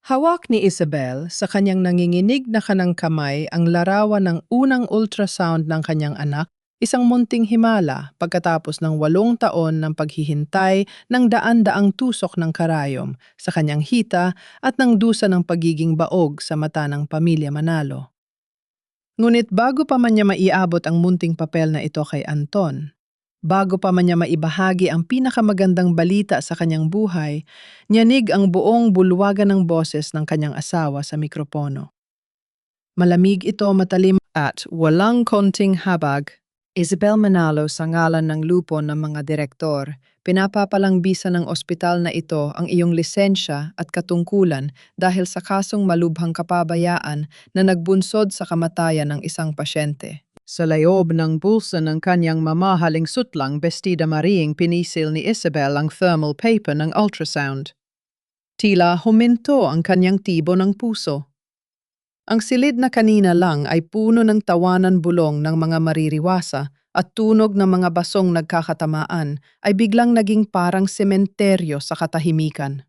Hawak ni Isabel sa kanyang nanginginig na kanang kamay ang larawan ng unang ultrasound ng kanyang anak, isang munting himala pagkatapos ng 8 taon ng paghihintay ng daan-daang tusok ng karayom sa kanyang hita at ng dusa ng pagiging baog sa mata ng pamilya Manalo. Ngunit bago pa man niya maiabot ang munting papel na ito kay Anton, bago pa man niya maibahagi ang pinakamagandang balita sa kanyang buhay, nyanig ang buong bulwagan ng boses ng kanyang asawa sa mikropono. Malamig ito, matalim at walang konting habag. Isabel Manalo sa ngalan ng lupon ng mga direktor, pinapapalangbisa ng ospital na ito ang iyong lisensya at katungkulan dahil sa kasong malubhang kapabayaan na nagbunsod sa kamatayan ng isang pasyente. Sa layob ng bulsa ng kanyang mamahaling sutlang bestida mariing pinisil ni Isabel ang thermal paper ng ultrasound. Tila huminto ang kanyang tibo ng puso. Ang silid na kanina lang ay puno ng tawanan bulong ng mga maririwasa at tunog ng mga basong nagkakatamaan ay biglang naging parang sementeryo sa katahimikan.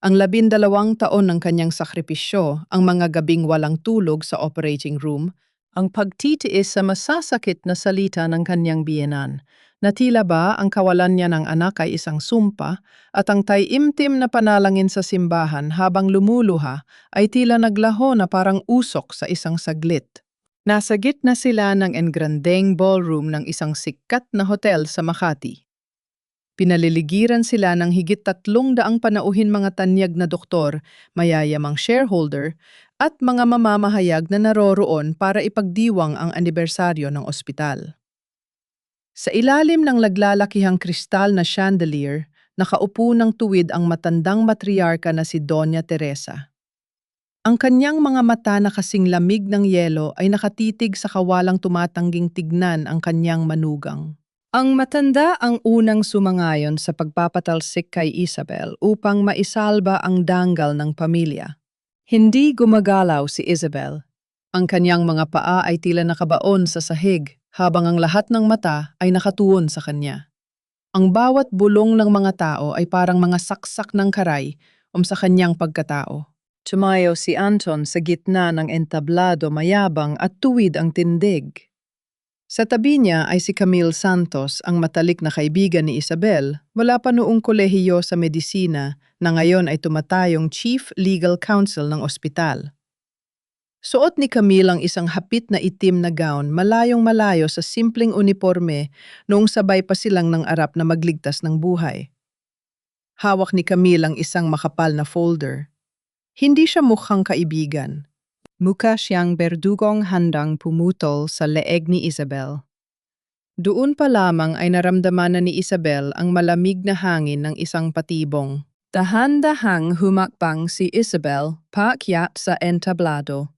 Ang 12 taon ng kanyang sakripisyo, ang mga gabing walang tulog sa operating room, ang pagtitiis sa masasakit na salita ng kanyang biyenan, na tila ba ang kawalan niya ng anak ay isang sumpa at ang taimtim na panalangin sa simbahan habang lumuluha ay tila naglaho na parang usok sa isang saglit. Nasa gitna sila ng engrandeng ballroom ng isang sikat na hotel sa Makati. Pinaliligiran sila ng higit 300 panauhin mga tanyag na doktor, mayayamang shareholder, at mga mamamahayag na naroroon para ipagdiwang ang anibersaryo ng ospital. Sa ilalim ng laglalakihang kristal na chandelier, nakaupo ng tuwid ang matandang matriarka na si Doña Teresa. Ang kanyang mga mata na kasing lamig ng yelo ay nakatitig sa kawalang tumatangging tignan ang kanyang manugang. Ang matanda ang unang sumangayon sa pagpapatalsik kay Isabel upang maisalba ang danggal ng pamilya. Hindi gumagalaw si Isabel. Ang kanyang mga paa ay tila nakabaon sa sahig habang ang lahat ng mata ay nakatuon sa kanya. Ang bawat bulong ng mga tao ay parang mga saksak ng karay sa kanyang pagkatao. Tumayo si Anton sa gitna ng entablado mayabang at tuwid ang tindig. Sa tabi niya ay si Camille Santos, ang matalik na kaibigan ni Isabel, wala pa noong kolehiyo sa medisina na ngayon ay tumatayong Chief Legal Counsel ng ospital. Suot ni Camille ang isang hapit na itim na gown malayong malayo sa simpleng uniforme noong sabay pa silang ng arap na magligtas ng buhay. Hawak ni Camille ang isang makapal na folder. Hindi siya mukhang kaibigan. Mukha siyang berdugong handang pumutol sa leeg ni Isabel. Doon pa lamang ay naramdaman na ni Isabel ang malamig na hangin ng isang patibong. Dahan-dahang humakbang si Isabel paakyat sa entablado.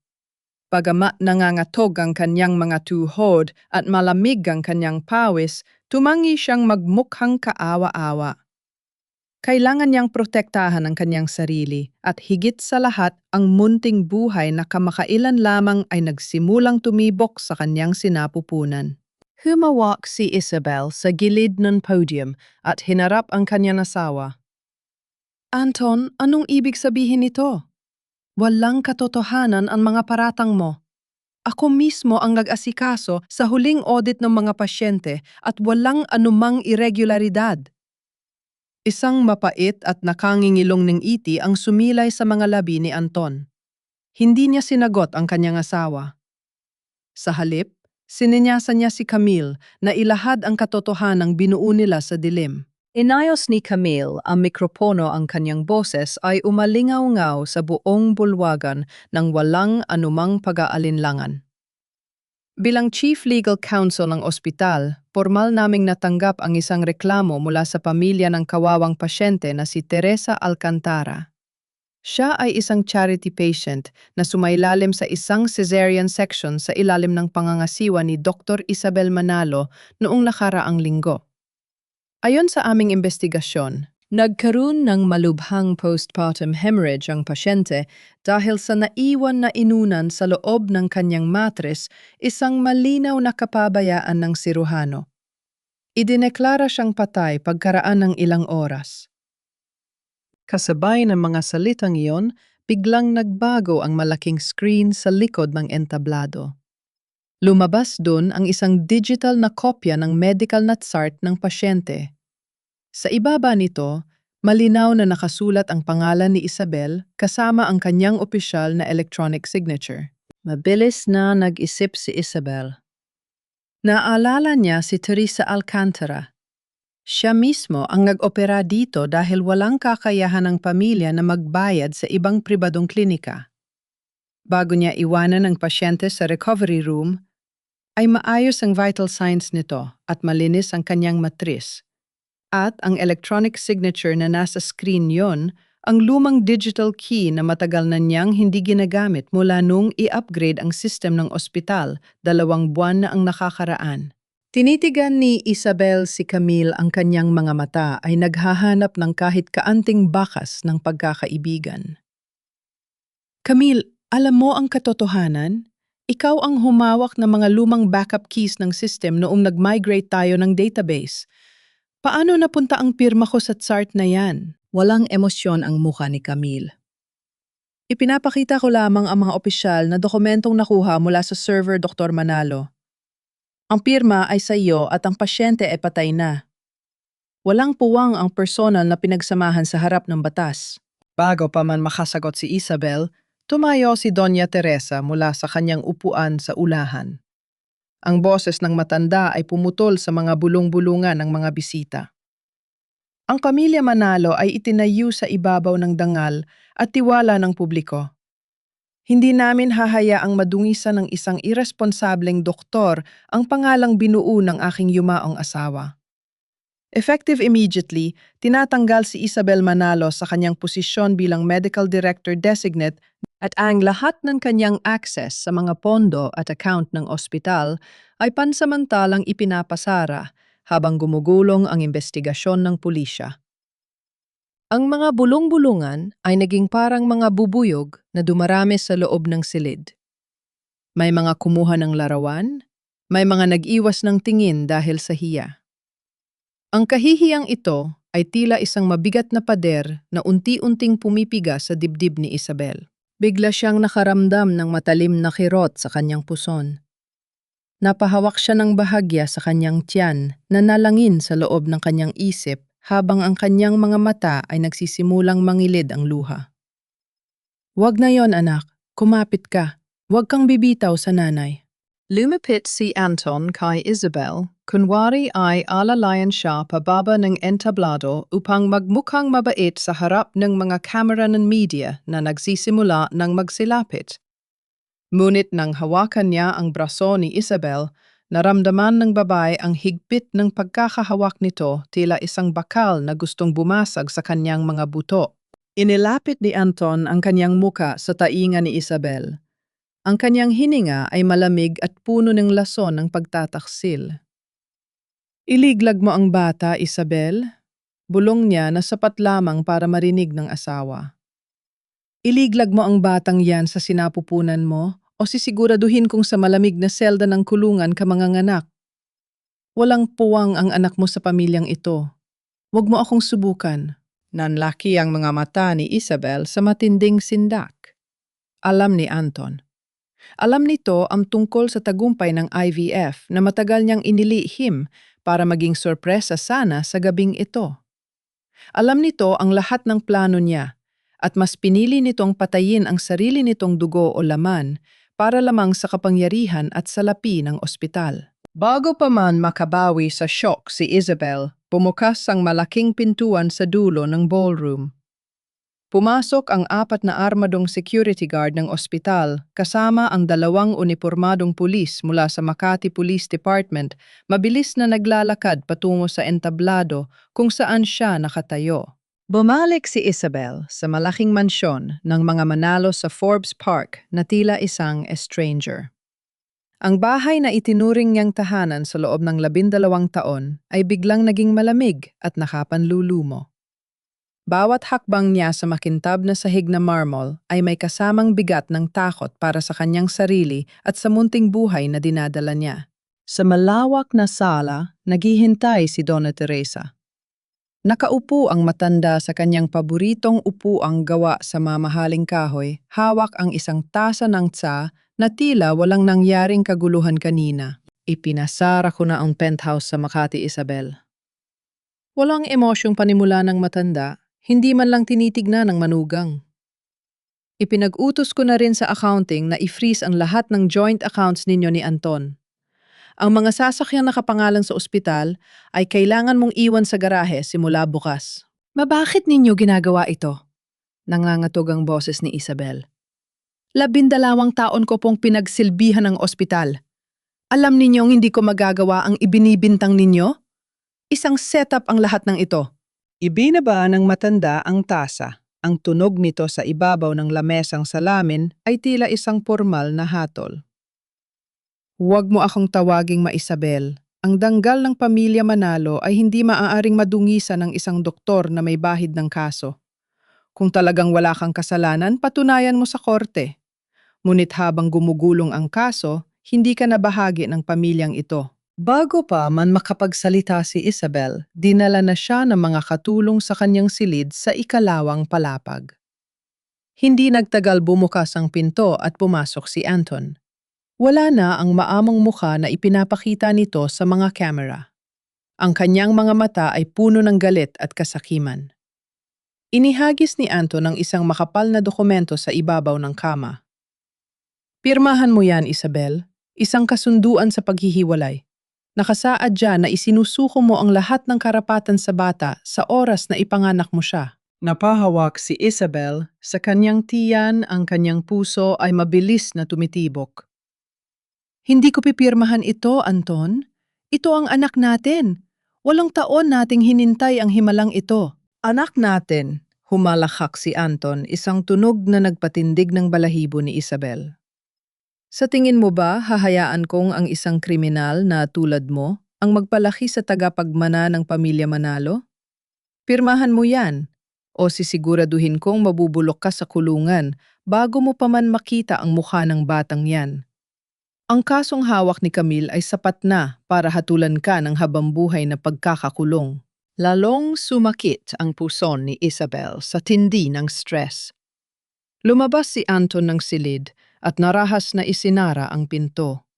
Bagamat nangangatog ang kanyang mga tuhod at malamig ang kanyang pawis, tumangi siyang magmukhang kaawa-awa. Kailangan niyang protektahan ang kanyang sarili at higit sa lahat ang munting buhay na kamakailan lamang ay nagsimulang tumibok sa kanyang sinapupunan. Humawak si Isabel sa gilid ng podium at hinarap ang kanyang asawa. Anton, anong ibig sabihin nito? Walang katotohanan ang mga paratang mo. Ako mismo ang nag-asikaso sa huling audit ng mga pasyente at walang anumang irregularidad. Isang mapait at nakangingilong ng iti ang sumilay sa mga labi ni Anton. Hindi niya sinagot ang kanyang asawa. Sa halip, sininyasan niya si Camille na ilahad ang katotohanang binuo nila sa dilim. Inayos ni Camille ang mikropono, ang kanyang boses ay umalingaw-ngaw sa buong bulwagan ng walang anumang pag-aalinlangan. Bilang Chief Legal Counsel ng ospital, formal naming natanggap ang isang reklamo mula sa pamilya ng kawawang pasyente na si Teresa Alcantara. Siya ay isang charity patient na sumailalim sa isang cesarean section sa ilalim ng pangangasiwa ni Dr. Isabel Manalo noong nakaraang linggo. Ayon sa aming investigasyon, nagkaroon ng malubhang postpartum hemorrhage ang pasyente dahil sa naiwan na inunan sa loob ng kanyang matres, isang malinaw na kapabayaan ng siruhano. Idineklara siyang patay pagkaraan ng ilang oras. Kasabay ng mga salitang iyon, biglang nagbago ang malaking screen sa likod ng entablado. Lumabas dun ang isang digital na kopya ng medical na chart ng pasyente. Sa ibaba nito, malinaw na nakasulat ang pangalan ni Isabel kasama ang kanyang opisyal na electronic signature. Mabilis na nag-isip si Isabel. Naalala niya si Teresa Alcantara. Siya mismo ang nag-opera dito dahil walang kakayahan ng pamilya na magbayad sa ibang pribadong klinika. Bago niya iwanan ang pasyente sa recovery room, ay maayos ang vital signs nito at malinis ang kanyang matris. At ang electronic signature na nasa screen yon, ang lumang digital key na matagal na niyang hindi ginagamit mula nung i-upgrade ang system ng ospital, 2 buwan na ang nakakaraan. Tinitigan ni Isabel si Camille ang kanyang mga mata ay naghahanap ng kahit kaanting bakas ng pagkakaibigan. Camille, alam mo ang katotohanan? Ikaw ang humawak ng mga lumang backup keys ng system noong nag-migrate tayo ng database. Paano napunta ang pirma ko sa chart na yan? Walang emosyon ang mukha ni Camille. Ipinapakita ko lamang ang mga opisyal na dokumentong nakuha mula sa server Dr. Manalo. Ang pirma ay sa iyo at ang pasyente ay patay na. Walang puwang ang personal na pinagsamahan sa harap ng batas. Bago pa man makasagot si Isabel, tumayo si Doña Teresa mula sa kanyang upuan sa ulahan. Ang boses ng matanda ay pumutol sa mga bulong-bulungan ng mga bisita. Ang pamilya Manalo ay itinayo sa ibabaw ng dangal at tiwala ng publiko. Hindi namin hahayaang madungisan ng isang irresponsableng doktor ang pangalang binuo ng aking yumaong asawa. Effective immediately, tinatanggal si Isabel Manalo sa kanyang posisyon bilang Medical Director Designate at ang lahat ng kanyang access sa mga pondo at account ng ospital ay pansamantalang ipinapasara habang gumugulong ang investigasyon ng pulisya. Ang mga bulong-bulungan ay naging parang mga bubuyog na dumarami sa loob ng silid. May mga kumuha ng larawan, may mga nag-iwas ng tingin dahil sa hiya. Ang kahihiyang ito ay tila isang mabigat na pader na unti-unting pumipiga sa dibdib ni Isabel. Bigla siyang nakaramdam ng matalim na kirot sa kanyang puson. Napahawak siya ng bahagya sa kanyang tiyan na nalangin sa loob ng kanyang isip habang ang kanyang mga mata ay nagsisimulang mangilid ang luha. "Wag na yon, anak. Kumapit ka. Huwag kang bibitaw sa nanay." Lumapit si Anton kay Isabel, kunwari ay alalayan siya pababa ng entablado upang magmukhang mabait sa harap ng mga kamera ng media na nagsisimula ng magsilapit. Ngunit nang hawakan niya ang braso ni Isabel, naramdaman ng babae ang higpit ng pagkakahawak nito tila isang bakal na gustong bumasag sa kanyang mga buto. Inilapit ni Anton ang kanyang muka sa tainga ni Isabel. Ang kanyang hininga ay malamig at puno ng lason ng pagtataksil. "Iliglag mo ang bata, Isabel," bulong niya na sapat lamang para marinig ng asawa. "Iliglag mo ang batang yan sa sinapupunan mo o sisiguraduhin kong sa malamig na selda ng kulungan ka manganganak. Walang puwang ang anak mo sa pamilyang ito. Huwag mo akong subukan." Nanlaki ang mga mata ni Isabel sa matinding sindak. Alam ni Anton. Alam nito ang tungkol sa tagumpay ng IVF na matagal niyang inilihim para maging sorpresa sana sa gabing ito. Alam nito ang lahat ng plano niya at mas pinili nitong patayin ang sarili nitong dugo o laman para lamang sa kapangyarihan at salapi ng ospital. Bago pa man makabawi sa shock si Isabel, bumukas ang malaking pintuan sa dulo ng ballroom. Pumasok ang 4 na armadong security guard ng ospital kasama ang 2 unipormadong pulis mula sa Makati Police Department, mabilis na naglalakad patungo sa entablado kung saan siya nakatayo. Bumalik si Isabel sa malaking mansyon ng mga Manalo sa Forbes Park na tila isang stranger. Ang bahay na itinuring niyang tahanan sa loob ng 12 taon ay biglang naging malamig at nakapanlulumo. Bawat hakbang niya sa makintab na sahig na marmol ay may kasamang bigat ng takot para sa kanyang sarili at sa munting buhay na dinadala niya. Sa malawak na sala, naghihintay si Donna Teresa. Nakaupo ang matanda sa kanyang paboritong upuang gawa sa mamahaling kahoy, hawak ang isang tasa ng tsa na tila walang nangyaring kaguluhan kanina. Ipinasara ko na ang penthouse sa Makati, Isabel. Walang emosyong panimula ng matanda, hindi man lang tinitignan ng manugang. Ipinag-utos ko na rin sa accounting na i-freeze ang lahat ng joint accounts ninyo ni Anton. Ang mga sasakyang nakapangalan sa ospital ay kailangan mong iwan sa garahe simula bukas. Bakit ninyo ginagawa ito? Nangangatog ang boses ni Isabel. 12 taon ko pong pinagsilbihan ng ospital. Alam ninyong hindi ko magagawa ang ibinibintang ninyo? Isang setup ang lahat ng ito. Ibinaba ng matanda ang tasa. Ang tunog nito sa ibabaw ng lamesang salamin ay tila isang formal na hatol. Huwag mo akong tawaging Ma-Isabel. Ang danggal ng pamilya Manalo ay hindi maaaring madungisan ng isang doktor na may bahid ng kaso. Kung talagang wala kang kasalanan, patunayan mo sa korte. Ngunit habang gumugulong ang kaso, hindi ka na bahagi ng pamilyang ito. Bago pa man makapagsalita si Isabel, dinala na siya ng mga katulong sa kanyang silid sa ikalawang palapag. Hindi nagtagal bumukas ang pinto at pumasok si Anton. Wala na ang maamong mukha na ipinapakita nito sa mga kamera. Ang kanyang mga mata ay puno ng galit at kasakiman. Inihagis ni Anton ang isang makapal na dokumento sa ibabaw ng kama. Pirmahan mo yan, Isabel. Isang kasunduan sa paghihiwalay. Nakasaad dyan na isinusuko mo ang lahat ng karapatan sa bata sa oras na ipanganak mo siya. Napahawak si Isabel, sa kanyang tiyan ang kanyang puso ay mabilis na tumitibok. Hindi ko pipirmahan ito, Anton. Ito ang anak natin. 8 taon nating hinintay ang himalang ito. Anak natin, humalakak si Anton, isang tunog na nagpatindig ng balahibo ni Isabel. Sa tingin mo ba, hahayaan kong ang isang kriminal na tulad mo ang magpalaki sa tagapagmana ng pamilya Manalo? Pirmahan mo yan, o sisiguraduhin kong mabubulok ka sa kulungan bago mo pa man makita ang mukha ng batang yan. Ang kasong hawak ni Camille ay sapat na para hatulan ka ng habambuhay na pagkakakulong. Lalong sumakit ang puson ni Isabel sa tindi ng stress. Lumabas si Anton ng silid at narahas na isinara ang pinto.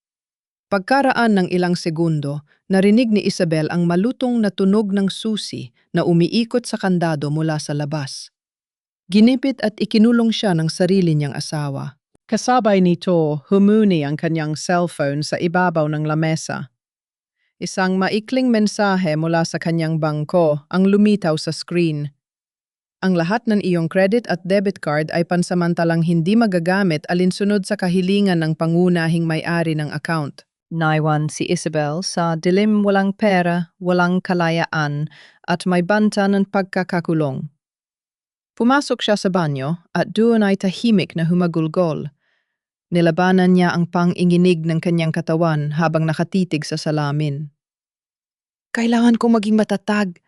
Pagkaraan ng ilang segundo, narinig ni Isabel ang malutong na tunog ng susi na umiikot sa kandado mula sa labas. Ginipit at ikinulong siya ng sarili niyang asawa. Kasabay nito, humuni ang kanyang cellphone sa ibabaw ng lamesa. Isang maikling mensahe mula sa kanyang bangko ang lumitaw sa screen. Ang lahat ng iyong credit at debit card ay pansamantalang hindi magagamit alinsunod sa kahilingan ng pangunahing may-ari ng account. Naiwan si Isabel sa dilim, walang pera, walang kalayaan at may banta ng pagkakakulong. Pumasok siya sa banyo at doon ay tahimik na humagulgol. Nilabanan niya ang pang-inginig ng kanyang katawan habang nakatitig sa salamin. Kailangan kong maging matatag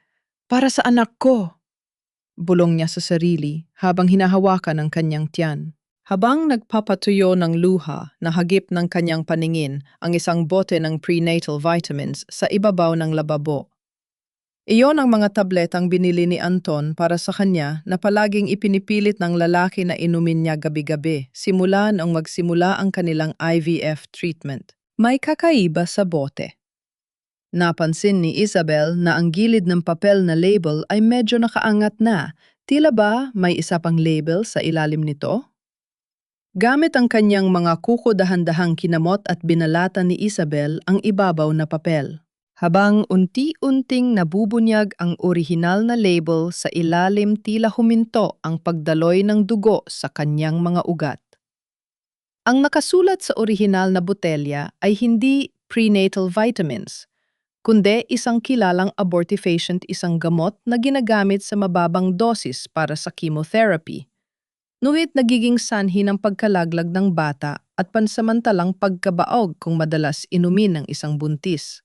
para sa anak ko. Bulong niya sa sarili habang hinahawakan ang kanyang tiyan. Habang nagpapatuyo ng luha na hagip ng kanyang paningin ang isang bote ng prenatal vitamins sa ibabaw ng lababo. Iyon ang mga tabletang binili ni Anton para sa kanya na palaging ipinipilit ng lalaki na inumin niya gabi-gabi simula noong magsimula ang kanilang IVF treatment. May kakaiba sa bote. Napansin ni Isabel na ang gilid ng papel na label ay medyo nakaangat na. Tila ba may isa pang label sa ilalim nito? Gamit ang kanyang mga kuko dahan-dahang kinamot at binalatan ni Isabel ang ibabaw na papel. Habang unti-unting nabubunyag ang orihinal na label sa ilalim, tila huminto ang pagdaloy ng dugo sa kanyang mga ugat. Ang nakasulat sa orihinal na botelya ay hindi prenatal vitamins, kundi isang kilalang abortifacient, isang gamot na ginagamit sa mababang dosis para sa chemotherapy. Ngunit nagiging sanhi ng pagkalaglag ng bata at pansamantalang pagkabaog kung madalas inumin ng isang buntis.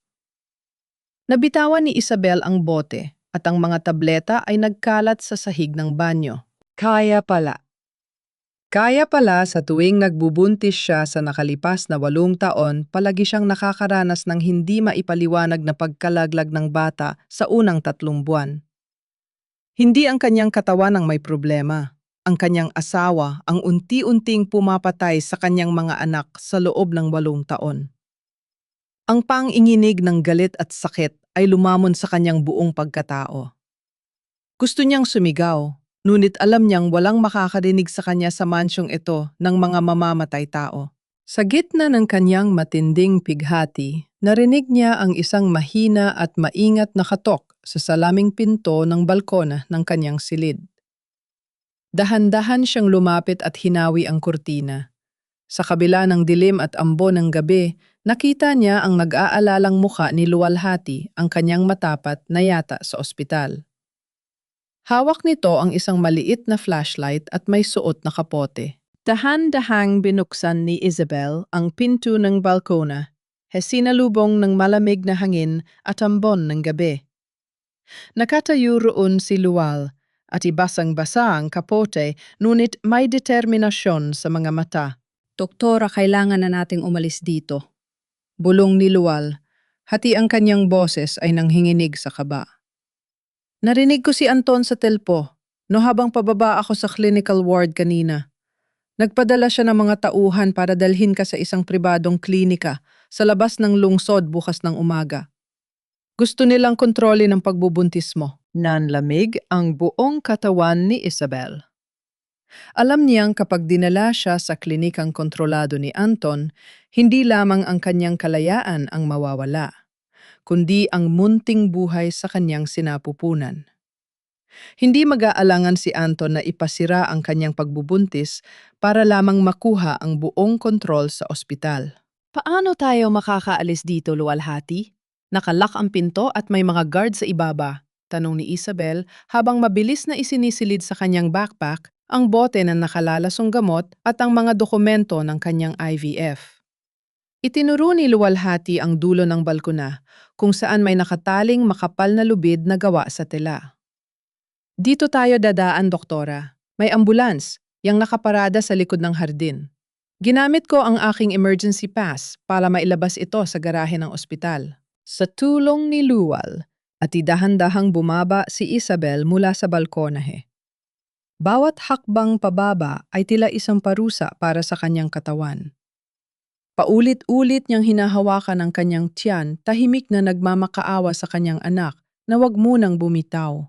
Nabitawan ni Isabel ang bote at ang mga tableta ay nagkalat sa sahig ng banyo. Kaya pala sa tuwing nagbubuntis siya sa nakalipas na 8 taon, palagi siyang nakakaranas ng hindi maipaliwanag na pagkalaglag ng bata sa unang 3 buwan. Hindi ang kanyang katawan ang may problema. Ang kanyang asawa ang unti-unting pumapatay sa kanyang mga anak sa loob ng 8 taon. Ang panginginig ng galit at sakit ay lumamon sa kanyang buong pagkatao. Gusto niyang sumigaw, ngunit alam niyang walang makakarinig sa kanya sa mansyong ito ng mga mamamatay tao. Sa gitna ng kanyang matinding pighati, narinig niya ang isang mahina at maingat na katok sa salaming pinto ng balkona ng kanyang silid. Dahan-dahan siyang lumapit at hinawi ang kurtina. Sa kabila ng dilim at ambon ng gabi, nakita niya ang nag-aalalang muka ni Luwalhati, ang kanyang matapat na yata sa ospital. Hawak nito ang isang maliit na flashlight at may suot na kapote. Dahan-dahang binuksan ni Isabel ang pinto ng balkona, sinalubong ng malamig na hangin at ambon ng gabi. Nakatayo roon si Luwal at ibasang-basa ang kapote, ngunit may determinasyon sa mga mata. Doktora, kailangan na nating umalis dito. Bulong ni Luwal, hati ang kanyang boses ay nanghinginig sa kaba. Narinig ko si Anton sa telpo, no habang pababa ako sa clinical ward kanina. Nagpadala siya ng mga tauhan para dalhin ka sa isang pribadong klinika sa labas ng lungsod bukas ng umaga. Gusto nilang kontrolin ang pagbubuntis mo. Nanlamig ang buong katawan ni Isabel. Alam niyang kapag dinala siya sa klinikang kontrolado ni Anton, hindi lamang ang kanyang kalayaan ang mawawala, kundi ang munting buhay sa kanyang sinapupunan. Hindi mag-aalangan si Anton na ipasira ang kanyang pagbubuntis para lamang makuha ang buong kontrol sa ospital. Paano tayo makakaalis dito, Luwalhati? Nakalak ang pinto at may mga guard sa ibaba, tanong ni Isabel habang mabilis na isinisilid sa kanyang backpack ang bote na nakalalasong gamot at ang mga dokumento ng kanyang IVF. Itinuro ni Luwalhati ang dulo ng balkona kung saan may nakataling makapal na lubid na gawa sa tela. Dito tayo dadaan, doktora. May ambulance, yang nakaparada sa likod ng hardin. Ginamit ko ang aking emergency pass para mailabas ito sa garahe ng ospital. Sa tulong ni Luwal, at idahan-dahang bumaba si Isabel mula sa balkonahe. Bawat hakbang pababa ay tila isang parusa para sa kanyang katawan. Paulit-ulit niyang hinahawakan ang kanyang tiyan, tahimik na nagmamakaawa sa kanyang anak na wag munang bumitaw.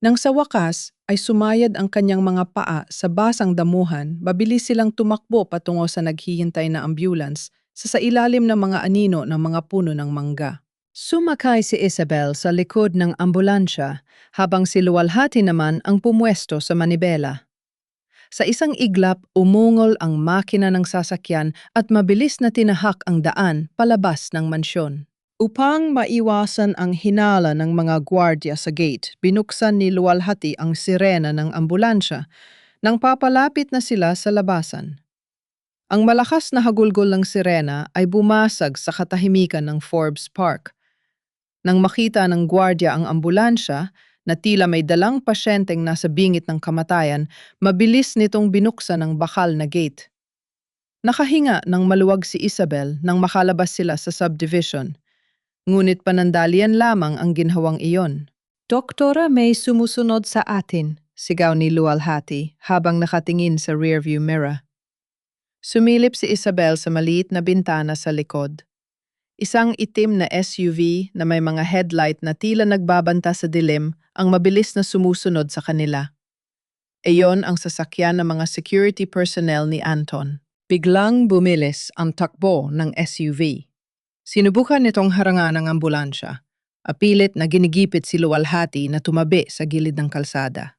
Nang sa wakas ay sumayad ang kanyang mga paa sa basang damuhan, mabilis silang tumakbo patungo sa naghihintay na ambulance sa ilalim ng mga anino ng mga puno ng mangga. Sumakay si Isabel sa likod ng ambulansya habang si Luwalhati naman ang pumwesto sa manibela. Sa isang iglap, umungol ang makina ng sasakyan at mabilis na tinahak ang daan palabas ng mansyon. Upang maiwasan ang hinala ng mga gwardya sa gate, binuksan ni Luwalhati ang sirena ng ambulansya nang papalapit na sila sa labasan. Ang malakas na hagulgol ng sirena ay bumasag sa katahimikan ng Forbes Park. Nang makita ng gwardya ang ambulansya na tila may dalang pasyenteng nasa bingit ng kamatayan, mabilis nitong binuksan ang bakal na gate. Nakahinga ng maluwag si Isabel nang makalabas sila sa subdivision. Ngunit panandalian lamang ang ginhawang iyon. Doktora, may sumusunod sa atin, sigaw ni Luwalhati habang nakatingin sa rearview mirror. Sumilip si Isabel sa maliit na bintana sa likod. Isang itim na SUV na may mga headlight na tila nagbabanta sa dilim ang mabilis na sumusunod sa kanila. Iyon ang sasakyan ng mga security personnel ni Anton. Biglang bumilis ang takbo ng SUV. Sinubukan nitong harangan ang ambulansya. Apilit na ginigipit si Luwalhati na tumabi sa gilid ng kalsada.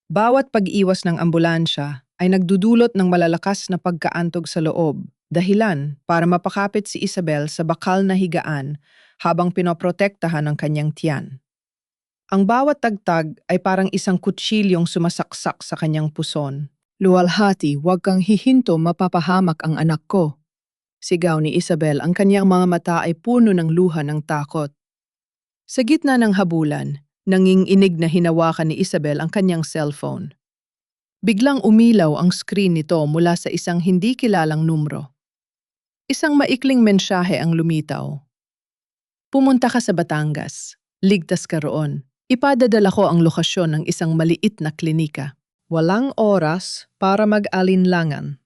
Bawat pag-iwas ng ambulansya ay nagdudulot ng malalakas na pagkaantog sa loob, dahilan para mapakapit si Isabel sa bakal na higaan habang pinoprotektahan ang kanyang tiyan. Ang bawat tagtag ay parang isang kutsilyong sumasaksak sa kanyang puson. Luwalhati, huwag kang hihinto, mapapahamak ang anak ko. Sigaw ni Isabel, ang kanyang mga mata ay puno ng luha ng takot. Sa gitna ng habulan, nanginginig na hinawakan ni Isabel ang kanyang cellphone. Biglang umilaw ang screen nito mula sa isang hindi kilalang numero. Isang maikling mensahe ang lumitaw. Pumunta ka sa Batangas. Ligtas ka roon. Ipadadala ko ang lokasyon ng isang maliit na klinika. Walang oras para mag-alinlangan.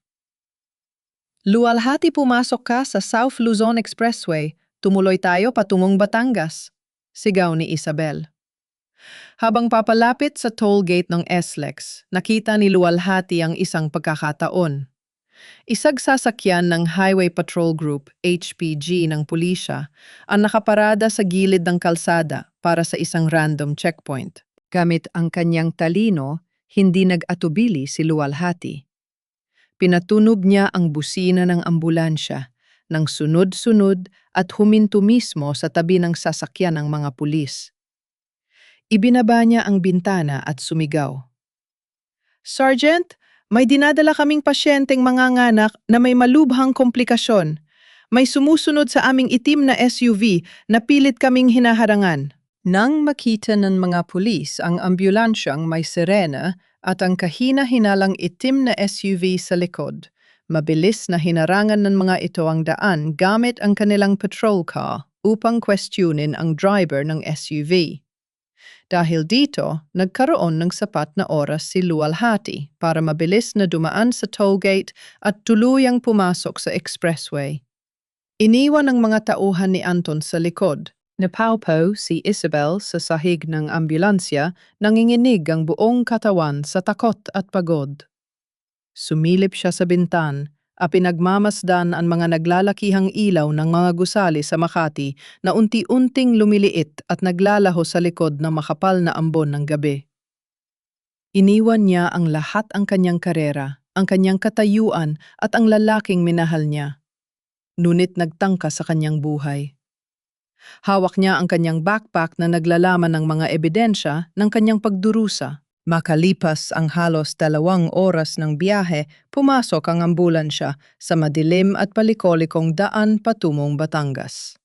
Luwalhati pumasok ka sa South Luzon Expressway. Tumuloy tayo patungong Batangas. Sigaw ni Isabel. Habang papalapit sa toll gate ng SLEX, nakita ni Luwalhati ang isang pagkakataon. Isang sasakyan ng Highway Patrol Group, HPG ng pulisya, ang nakaparada sa gilid ng kalsada para sa isang random checkpoint. Gamit ang kanyang talino, hindi nag-atubili si Luwalhati. Pinatunog niya ang busina ng ambulansya ng sunod-sunod at huminto mismo sa tabi ng sasakyan ng mga pulis. Ibinaba niya ang bintana at sumigaw. "Sergeant, may dinadala kaming pasyenteng manganganak na may malubhang komplikasyon. May sumusunod sa aming itim na SUV na pilit kaming hinaharangan." Nang makita ng mga pulis ang ambulansyang may sirena at ang kahina-hinalang itim na SUV sa likod, mabilis na hinarangan ng mga ito ang daan gamit ang kanilang patrol car upang questionin ang driver ng SUV. Dahil dito, nagkaroon ng sapat na oras si Luwalhati para mabilis na dumaan sa tollgate at tuluyang pumasok sa expressway. Iniwan ng mga tauhan ni Anton sa likod. Napaupo si Isabel sa sahig ng ambulansya, nanginginig ang buong katawan sa takot at pagod. Sumilip siya sa bintan at pinagmamasdan ang mga naglalakihang ilaw ng mga gusali sa Makati na unti-unting lumiliit at naglalaho sa likod ng makapal na ambon ng gabi. Iniwan niya ang lahat ang kanyang karera, ang kanyang katayuan at ang lalaking minahal niya. Ngunit nagtangka sa kanyang buhay. Hawak niya ang kanyang backpack na naglalaman ng mga ebidensya ng kanyang pagdurusa. Makalipas ang halos 2 oras ng biyahe, pumasok ang ambulansya sa madilim at palikolikong daan patungong Batangas.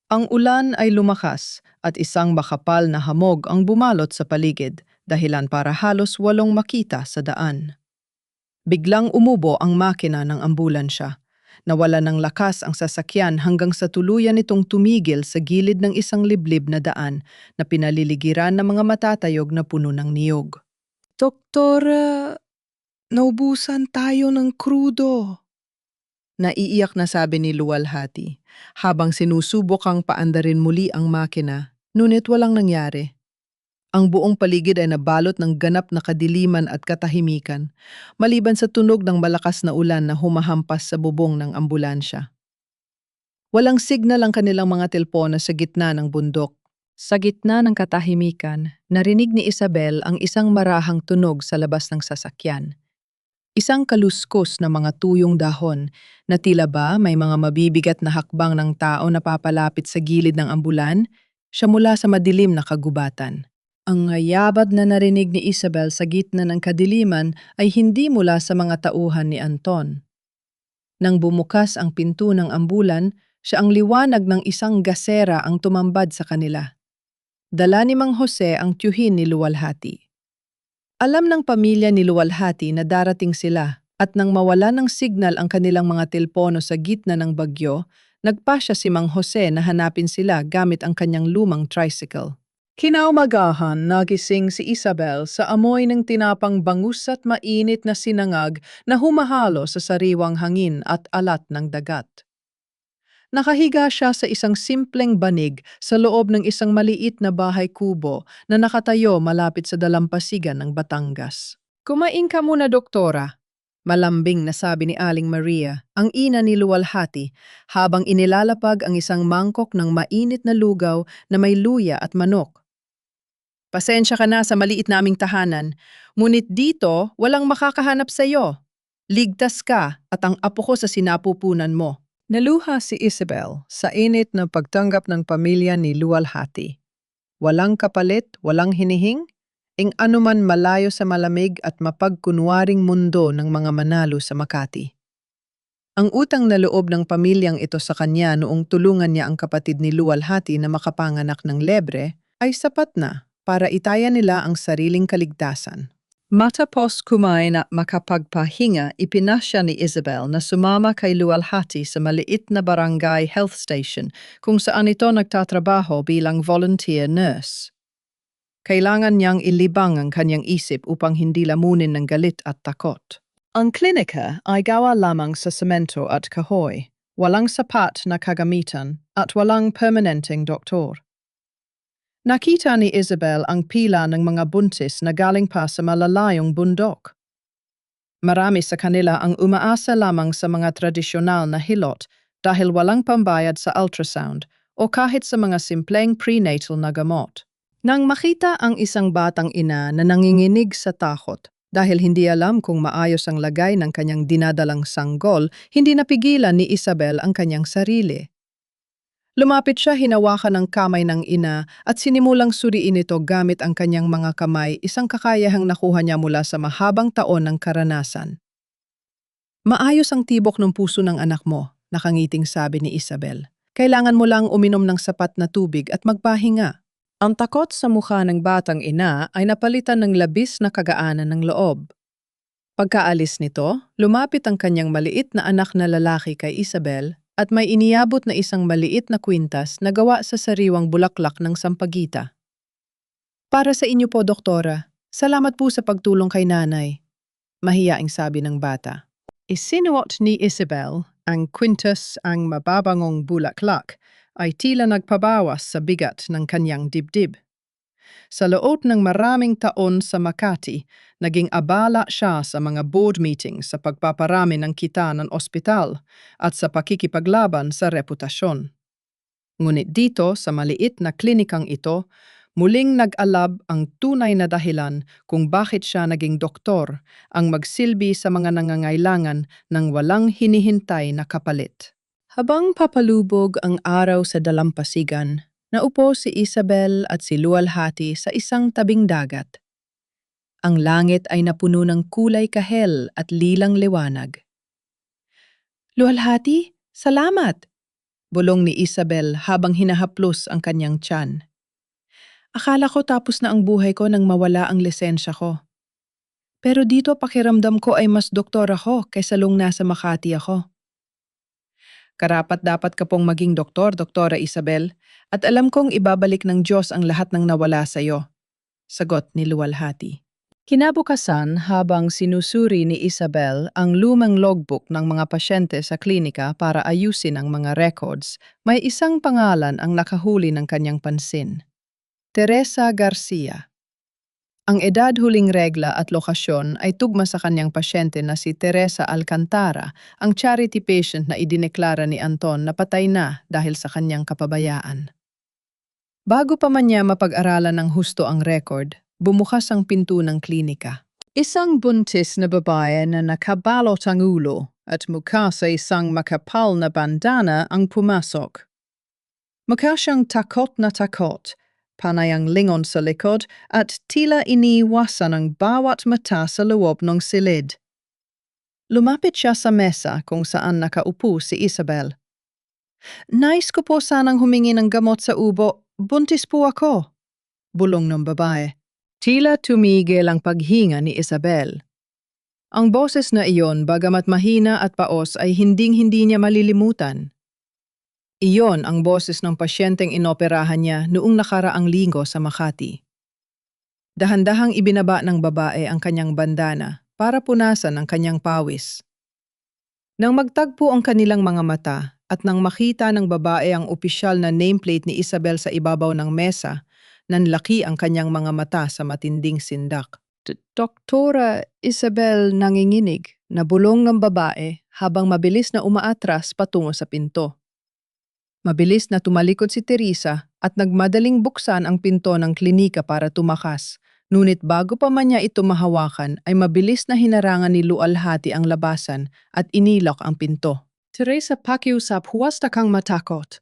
Ang ulan ay lumakas at isang makapal na hamog ang bumalot sa paligid, dahilan para halos walang makita sa daan. Biglang umubo ang makina ng ambulansya. Nawala ng lakas ang sasakyan hanggang sa tuluyan itong tumigil sa gilid ng isang liblib na daan na pinaliligiran ng mga matatayog na puno ng niyog. "Doktor, naubusan tayo ng krudo." Naiiyak na sabi ni Luwalhati habang sinusubok ang paandarin muli ang makina, ngunit walang nangyari. Ang buong paligid ay nabalot ng ganap na kadiliman at katahimikan, maliban sa tunog ng malakas na ulan na humahampas sa bubong ng ambulansya. Walang signal ang kanilang mga telpono sa gitna ng bundok. Sa gitna ng katahimikan, narinig ni Isabel ang isang marahang tunog sa labas ng sasakyan. Isang kaluskos na mga tuyong dahon na tila ba may mga mabibigat na hakbang ng tao na papalapit sa gilid ng ambulan, siya mula sa madilim na kagubatan. Ang ngayabad na narinig ni Isabel sa gitna ng kadiliman ay hindi mula sa mga tauhan ni Anton. Nang bumukas ang pinto ng ambulan, siya ang liwanag ng isang gasera ang tumambad sa kanila. Dala ni Mang Jose ang tiyuhin ni Luwalhati. Alam ng pamilya ni Luwalhati na darating sila at nang mawala ng signal ang kanilang mga telpono sa gitna ng bagyo, nagpasya si Mang Jose na hanapin sila gamit ang kanyang lumang tricycle. Kinaumagahan, nagising si Isabel sa amoy ng tinapang bangus at mainit na sinangag na humahalo sa sariwang hangin at alat ng dagat. Nakahiga siya sa isang simpleng banig sa loob ng isang maliit na bahay kubo na nakatayo malapit sa dalampasigan ng Batangas. "Kumain ka muna, doktora," malambing na sabi ni Aling Maria, ang ina ni Luwalhati, habang inilalapag ang isang mangkok ng mainit na lugaw na may luya at manok. "Pasensya ka na sa maliit naming tahanan, ngunit dito walang makakahanap sa iyo. Ligtas ka at ang apo ko sa sinapupunan mo." Naluha si Isabel sa init na pagtanggap ng pamilya ni Luwalhati. Walang kapalit, walang hinihing, anuman malayo sa malamig at mapagkunwaring mundo ng mga manalo sa Makati. Ang utang na loob ng pamilyang ito sa kanya noong tulungan niya ang kapatid ni Luwalhati na makapanganak ng lebre ay sapat na para itaya nila ang sariling kaligtasan. Matapos kumain at makapagpahinga, ipinasya ni Isabel na sumama kay Luwalhati sa maliit na barangay health station kung saan ito nagtatrabaho bilang volunteer nurse. Kailangan niyang ilibang ang kanyang isip upang hindi lamunin ng galit at takot. Ang klinika ay gawa lamang sa semento at kahoy, walang sapat na kagamitan at walang permanenteng doktor. Nakita ni Isabel ang pila ng mga buntis na galing pa sa malalayong bundok. Marami sa kanila ang umaasa lamang sa mga tradisyonal na hilot dahil walang pambayad sa ultrasound o kahit sa mga simpleng prenatal na gamot. Nang makita ang isang batang ina na nanginginig sa takot dahil hindi alam kung maayos ang lagay ng kanyang dinadalang sanggol, hindi napigilan ni Isabel ang kanyang sarili. Lumapit siya, hinawakan ng kamay ng ina at sinimulang suriin ito gamit ang kanyang mga kamay, isang kakayahang nakuha niya mula sa mahabang taon ng karanasan. Maayos ang tibok ng puso ng anak mo, nakangiting sabi ni Isabel. Kailangan mo lang uminom ng sapat na tubig at magpahinga. Ang takot sa mukha ng batang ina ay napalitan ng labis na kagaanan ng loob. Pagkaalis nito, lumapit ang kanyang maliit na anak na lalaki kay Isabel at may iniabot na isang maliit na kwintas na gawa sa sariwang bulaklak ng sampagita. Para sa inyo po, doktora. Salamat po sa pagtulong kay nanay. Mahiyaing sabi ng bata. Isinuot ni Isabel ang kwintas ang mababangong bulaklak ay tila nagpabawas sa bigat ng kanyang dibdib. Sa loob ng maraming taon sa Makati, naging abala siya sa mga board meetings sa pagpaparami ng kita ng ospital at sa pakikipaglaban sa reputasyon. Ngunit dito sa maliit na klinikang ito, muling nag-alab ang tunay na dahilan kung bakit siya naging doktor, ang magsilbi sa mga nangangailangan ng walang hinihintay na kapalit. Habang papalubog ang araw sa dalampasigan, naupo si Isabel at si Luwalhati sa isang tabing dagat. Ang langit ay napuno ng kulay kahel at lilang liwanag. Luwalhati, salamat! Bulong ni Isabel habang hinahaplos ang kanyang tiyan. Akala ko tapos na ang buhay ko nang mawala ang lisensya ko. Pero dito pakiramdam ko ay mas doktor ako kaysa lung nasa Makati ako. Karapat-dapat ka pong maging doktor, Doktora Isabel, at alam kong ibabalik ng Diyos ang lahat ng nawala sa iyo. Sagot ni Luwalhati. Kinabukasan, habang sinusuri ni Isabel ang lumang logbook ng mga pasyente sa klinika para ayusin ang mga records, may isang pangalan ang nakahuli ng kanyang pansin. Teresa Garcia. Ang edad, huling regla at lokasyon ay tugma sa kanyang pasyente na si Teresa Alcantara, ang charity patient na idineklara ni Anton na patay na dahil sa kanyang kapabayaan. Bago pa man niya mapag-aralan ng husto ang record, bumukas ang pinto ng klinika. Isang buntis na babae na nakabalot ang ulo at mukha sa isang makapal na bandana ang pumasok. Mukha siyang takot na takot, panay ang lingon sa likod at tila iniiwasan ang bawat mata sa loob ng silid. Lumapit siya sa mesa kung saan nakaupo si Isabel. Nais ko po sanang humingi ng gamot sa ubo, buntis po ako, bulong ng babae. Tila tumigil ang paghinga ni Isabel. Ang boses na iyon, bagamat mahina at paos, ay hinding-hindi niya malilimutan. Iyon ang boses ng pasyenteng inoperahan niya noong nakaraang linggo sa Makati. Dahan-dahang ibinaba ng babae ang kanyang bandana para punasan ang kanyang pawis. Nang magtagpo ang kanilang mga mata at nang makita ng babae ang opisyal na nameplate ni Isabel sa ibabaw ng mesa, nanlaki ang kanyang mga mata sa matinding sindak. Doktora Isabel, nanginginig, nabulong ng babae habang mabilis na umaatras patungo sa pinto. Mabilis na tumalikod si Teresa at nagmadaling buksan ang pinto ng klinika para tumakas. Ngunit bago pa man niya ito mahawakan ay mabilis na hinarangan ni Luwalhati ang labasan at inilok ang pinto. Teresa, pakiusap, huwasta kang matakot.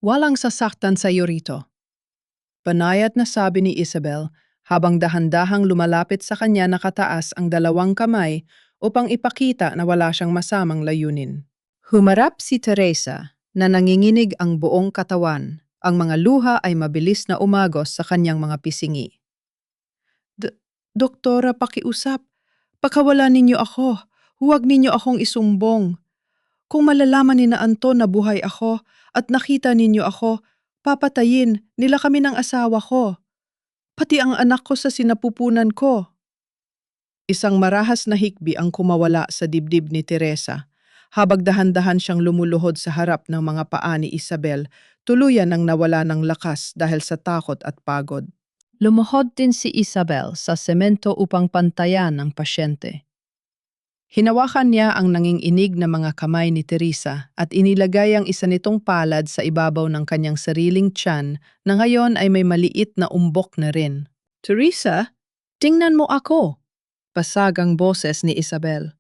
Walang sasaktan sa iyo rito. Banayad na sabi ni Isabel habang dahan-dahang lumalapit sa kanya nakataas ang dalawang kamay upang ipakita na wala siyang masamang layunin. Humarap si Teresa na nanginginig ang buong katawan. Ang mga luha ay mabilis na umagos sa kanyang mga pisingi. Doktora, pakiusap. Pakawalan ninyo ako. Huwag ninyo akong isumbong. Kung malalaman ni na Anton na buhay ako at nakita ninyo ako, papatayin nila kami ng asawa ko. Pati ang anak ko sa sinapupunan ko. Isang marahas na hikbi ang kumawala sa dibdib ni Teresa. Habang dahan-dahan siyang lumuluhod sa harap ng mga paa ni Isabel, tuluyan ang nawala ng lakas dahil sa takot at pagod. Lumuhod din si Isabel sa semento upang pantayan ang pasyente. Hinawakan niya ang nanginginig na mga kamay ni Teresa at inilagay ang isa nitong palad sa ibabaw ng kanyang sariling tiyan na ngayon ay may maliit na umbok na rin. Teresa, tingnan mo ako! Pasag ang boses ni Isabel.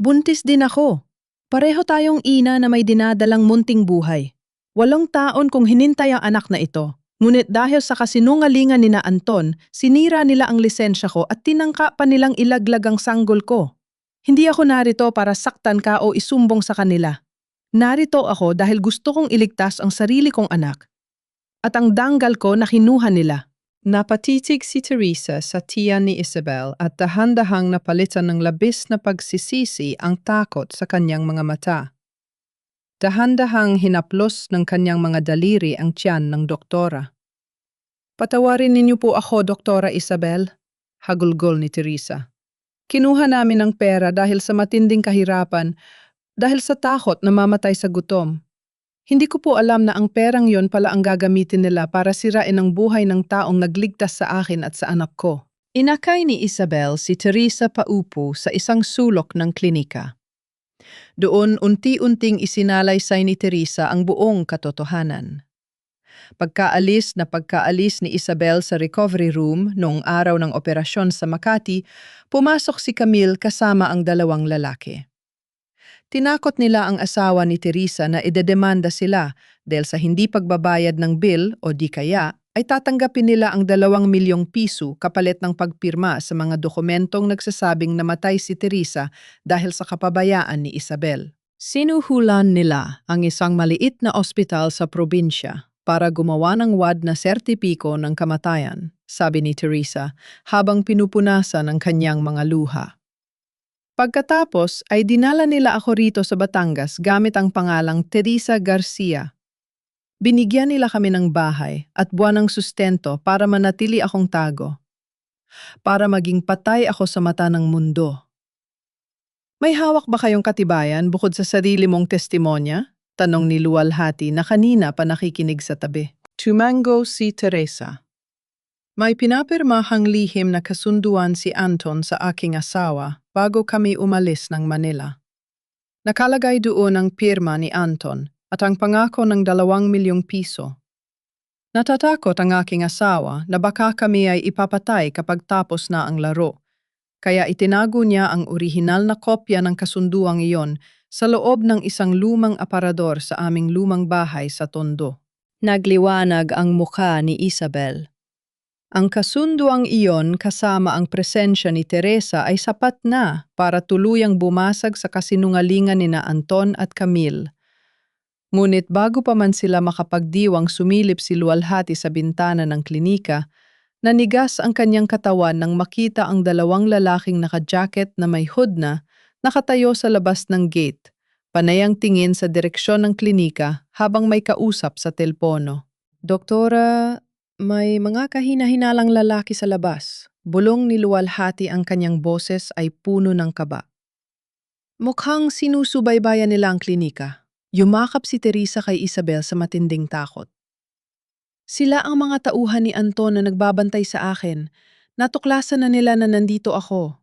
Buntis din ako. Pareho tayong ina na may dinadalang munting buhay. 8 taon kong hinintay ang anak na ito. Ngunit dahil sa kasinungalingan ni na Anton, sinira nila ang lisensya ko at tinangka pa nilang ilaglag ang sanggol ko. Hindi ako narito para saktan ka o isumbong sa kanila. Narito ako dahil gusto kong iligtas ang sarili kong anak. At ang danggal ko na kinuha nila. Napatitig si Teresa sa tiyan ni Isabel at dahan-dahang napalitan ng labis na pagsisisi ang takot sa kanyang mga mata. Dahan-dahang hinaplos ng kanyang mga daliri ang tiyan ng doktora. Patawarin ninyo po ako, Doktora Isabel, hagulgol ni Teresa. Kinuha namin ang pera dahil sa matinding kahirapan, dahil sa takot na mamatay sa gutom. Hindi ko po alam na ang perang yon pala ang gagamitin nila para sirain ang buhay ng taong nagligtas sa akin at sa anak ko. Inakay ni Isabel si Teresa paupo sa isang sulok ng klinika. Doon unti-unting isinalaysay ni Teresa ang buong katotohanan. Pagkaalis ni Isabel sa recovery room noong araw ng operasyon sa Makati, pumasok si Camille kasama ang 2 lalaki. Tinakot nila ang asawa ni Teresa na idedemanda sila dahil sa hindi pagbabayad ng bill o di kaya ay tatanggapin nila ang 2 milyong piso kapalit ng pagpirma sa mga dokumentong nagsasabing namatay si Teresa dahil sa kapabayaan ni Isabel. Sinuhulan nila ang isang maliit na ospital sa probinsya para gumawa ng wad na sertipiko ng kamatayan, sabi ni Teresa habang pinupunasan ang kanyang mga luha. Pagkatapos ay dinala nila ako rito sa Batangas gamit ang pangalang Teresa Garcia. Binigyan nila kami ng bahay at buwanang sustento para manatili akong tago. Para maging patay ako sa mata ng mundo. May hawak ba kayong katibayan bukod sa sarili mong testimonya? Tanong ni Luwalhati na kanina pa nakikinig sa tabi. Tumango si Teresa. May pinapirmahang lihim na kasunduan si Anton sa aking asawa bago kami umalis ng Manila. Nakalagay doon ang pirma ni Anton at ang pangako ng 2 milyong piso. Natatakot ang aking asawa na baka kami ay ipapatay kapag tapos na ang laro, kaya itinago niya ang orihinal na kopya ng kasunduang iyon sa loob ng isang lumang aparador sa aming lumang bahay sa Tondo. Nagliwanag ang mukha ni Isabel. Ang kasunduang iyon kasama ang presensya ni Teresa ay sapat na para tuluyang bumasag sa kasinungalingan ni na Anton at Camille. Ngunit bago pa man sila makapagdiwang sumilip si Luwalhati sa bintana ng klinika, nanigas ang kanyang katawan nang makita ang 2 lalaking naka-jacket na may hood na nakatayo sa labas ng gate, panayang tingin sa direksyon ng klinika habang may kausap sa telpono. Doktora, may mga kahina-hinalang lalaki sa labas. Bulong ni Luwalhati ang kanyang boses ay puno ng kaba. Mukhang sinusubaybayan nila ang klinika. Yumakap si Teresa kay Isabel sa matinding takot. Sila ang mga tauhan ni Anton na nagbabantay sa akin. Natuklasan na nila na nandito ako.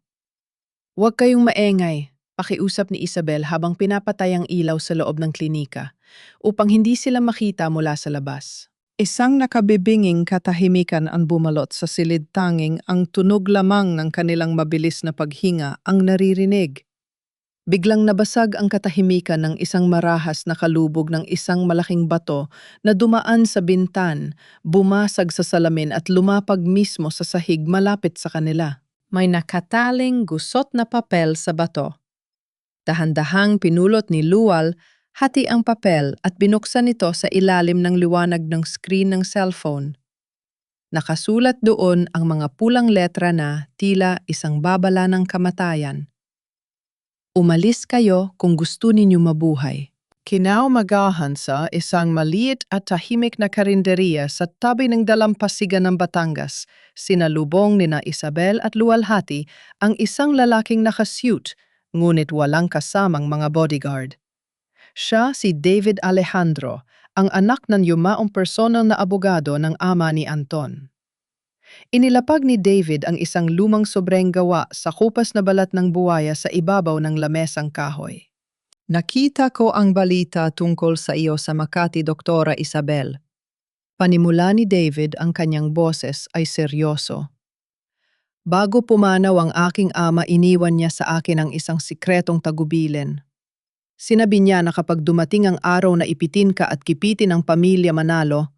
Huwag kayong maengay, pakiusap ni Isabel habang pinapatay ang ilaw sa loob ng klinika upang hindi sila makita mula sa labas. Isang nakabibinging katahimikan ang bumalot sa silid, tanging ang tunog lamang ng kanilang mabilis na paghinga ang naririnig. Biglang nabasag ang katahimikan ng isang marahas na kalubog ng isang malaking bato na dumaan sa bintan, bumasag sa salamin at lumapag mismo sa sahig malapit sa kanila. May nakataling gusot na papel sa bato. Dahan-dahang pinulot ni Luwal hati ang papel at binuksan ito sa ilalim ng liwanag ng screen ng cellphone. Nakasulat doon ang mga pulang letra na tila isang babala ng kamatayan. Umalis kayo kung gusto ninyo mabuhay. Kinaumagahan sa isang maliit at tahimik na karinderya sa tabi ng dalampasigan ng Batangas, sinalubong ni na Isabel at luwalhati ang isang lalaking nakasuit, ngunit walang kasamang mga bodyguard. Siya si David Alejandro, ang anak ng yumaong personal na abogado ng ama ni Anton. Inilapag ni David ang isang lumang sobreng gawa sa kupas na balat ng buwaya sa ibabaw ng lamesang kahoy. Nakita ko ang balita tungkol sa iyo sa Makati, Doktora Isabel. Panimula ni David ang kanyang boses ay seryoso. Bago pumanaw ang aking ama, iniwan niya sa akin ang isang sikretong tagubilin. Sinabi niya na kapag dumating ang araw na ipitin ka at kipitin ang pamilya Manalo,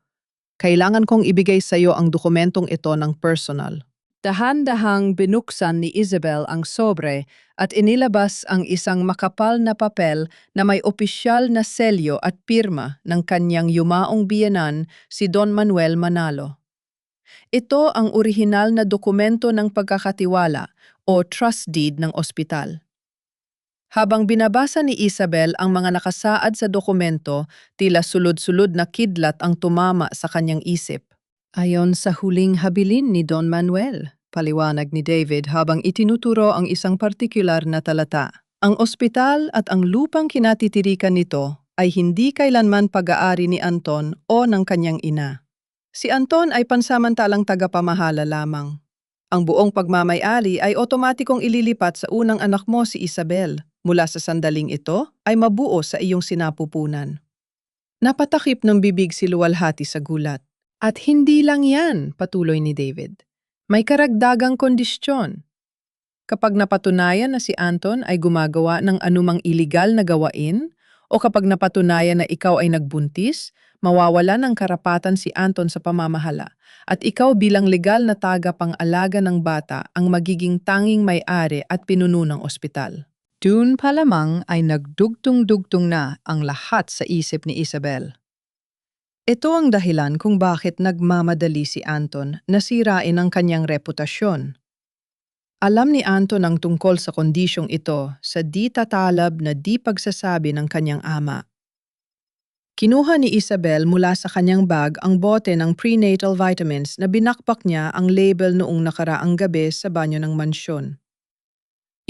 kailangan kong ibigay sa iyo ang dokumentong ito ng personal. Dahan-dahang binuksan ni Isabel ang sobre at inilabas ang isang makapal na papel na may opisyal na selyo at pirma ng kanyang yumaong biyenan si Don Manuel Manalo. Ito ang orihinal na dokumento ng pagkakatiwala o trust deed ng ospital. Habang binabasa ni Isabel ang mga nakasaad sa dokumento, tila sulod-sulod na kidlat ang tumama sa kanyang isip. Ayon sa huling habilin ni Don Manuel, paliwanag ni David habang itinuturo ang isang partikular na talata. Ang ospital at ang lupang kinatitirikan nito ay hindi kailanman pag-aari ni Anton o ng kanyang ina. Si Anton ay pansamantalang tagapamahala lamang. Ang buong pagmamay-ari ay otomatikong ililipat sa unang anak mo, si Isabel. Mula sa sandaling ito ay mabuo sa iyong sinapupunan. Napatakip ng bibig si luwalhati sa gulat. At hindi lang yan, patuloy ni David. May karagdagang kondisyon. Kapag napatunayan na si Anton ay gumagawa ng anumang iligal na gawain o kapag napatunayan na ikaw ay nagbuntis, mawawala ng karapatan si Anton sa pamamahala at ikaw bilang legal na tagapang-alaga ng bata ang magiging tanging may-ari at pinuno ng ospital. Dun pa lamang ay nagdugtong-dugtong na ang lahat sa isip ni Isabel. Ito ang dahilan kung bakit nagmamadali si Anton na sirain ang kanyang reputasyon. Alam ni Anton ang tungkol sa kondisyong ito sa di tatalab na di pagsasabi ng kanyang ama. Kinuha ni Isabel mula sa kanyang bag ang bote ng prenatal vitamins na binakpak niya ang label noong nakaraang gabi sa banyo ng mansyon.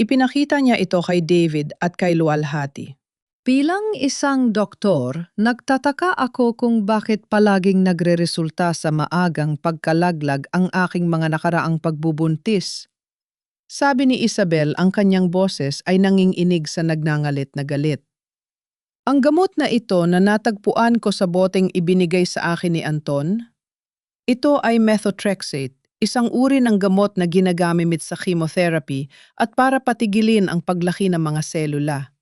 Ipinakita niya ito kay David at kay luwalhati. Bilang isang doktor, nagtataka ako kung bakit palaging nagreresulta sa maagang pagkalaglag ang aking mga nakaraang pagbubuntis. Sabi ni Isabel, ang kanyang boses ay nanginginig sa nagngangalit na galit. Ang gamot na ito na natagpuan ko sa boteng ibinigay sa akin ni Anton, ito ay methotrexate, isang uri ng gamot na ginagamit sa chemotherapy at para patigilin ang paglaki ng mga selula.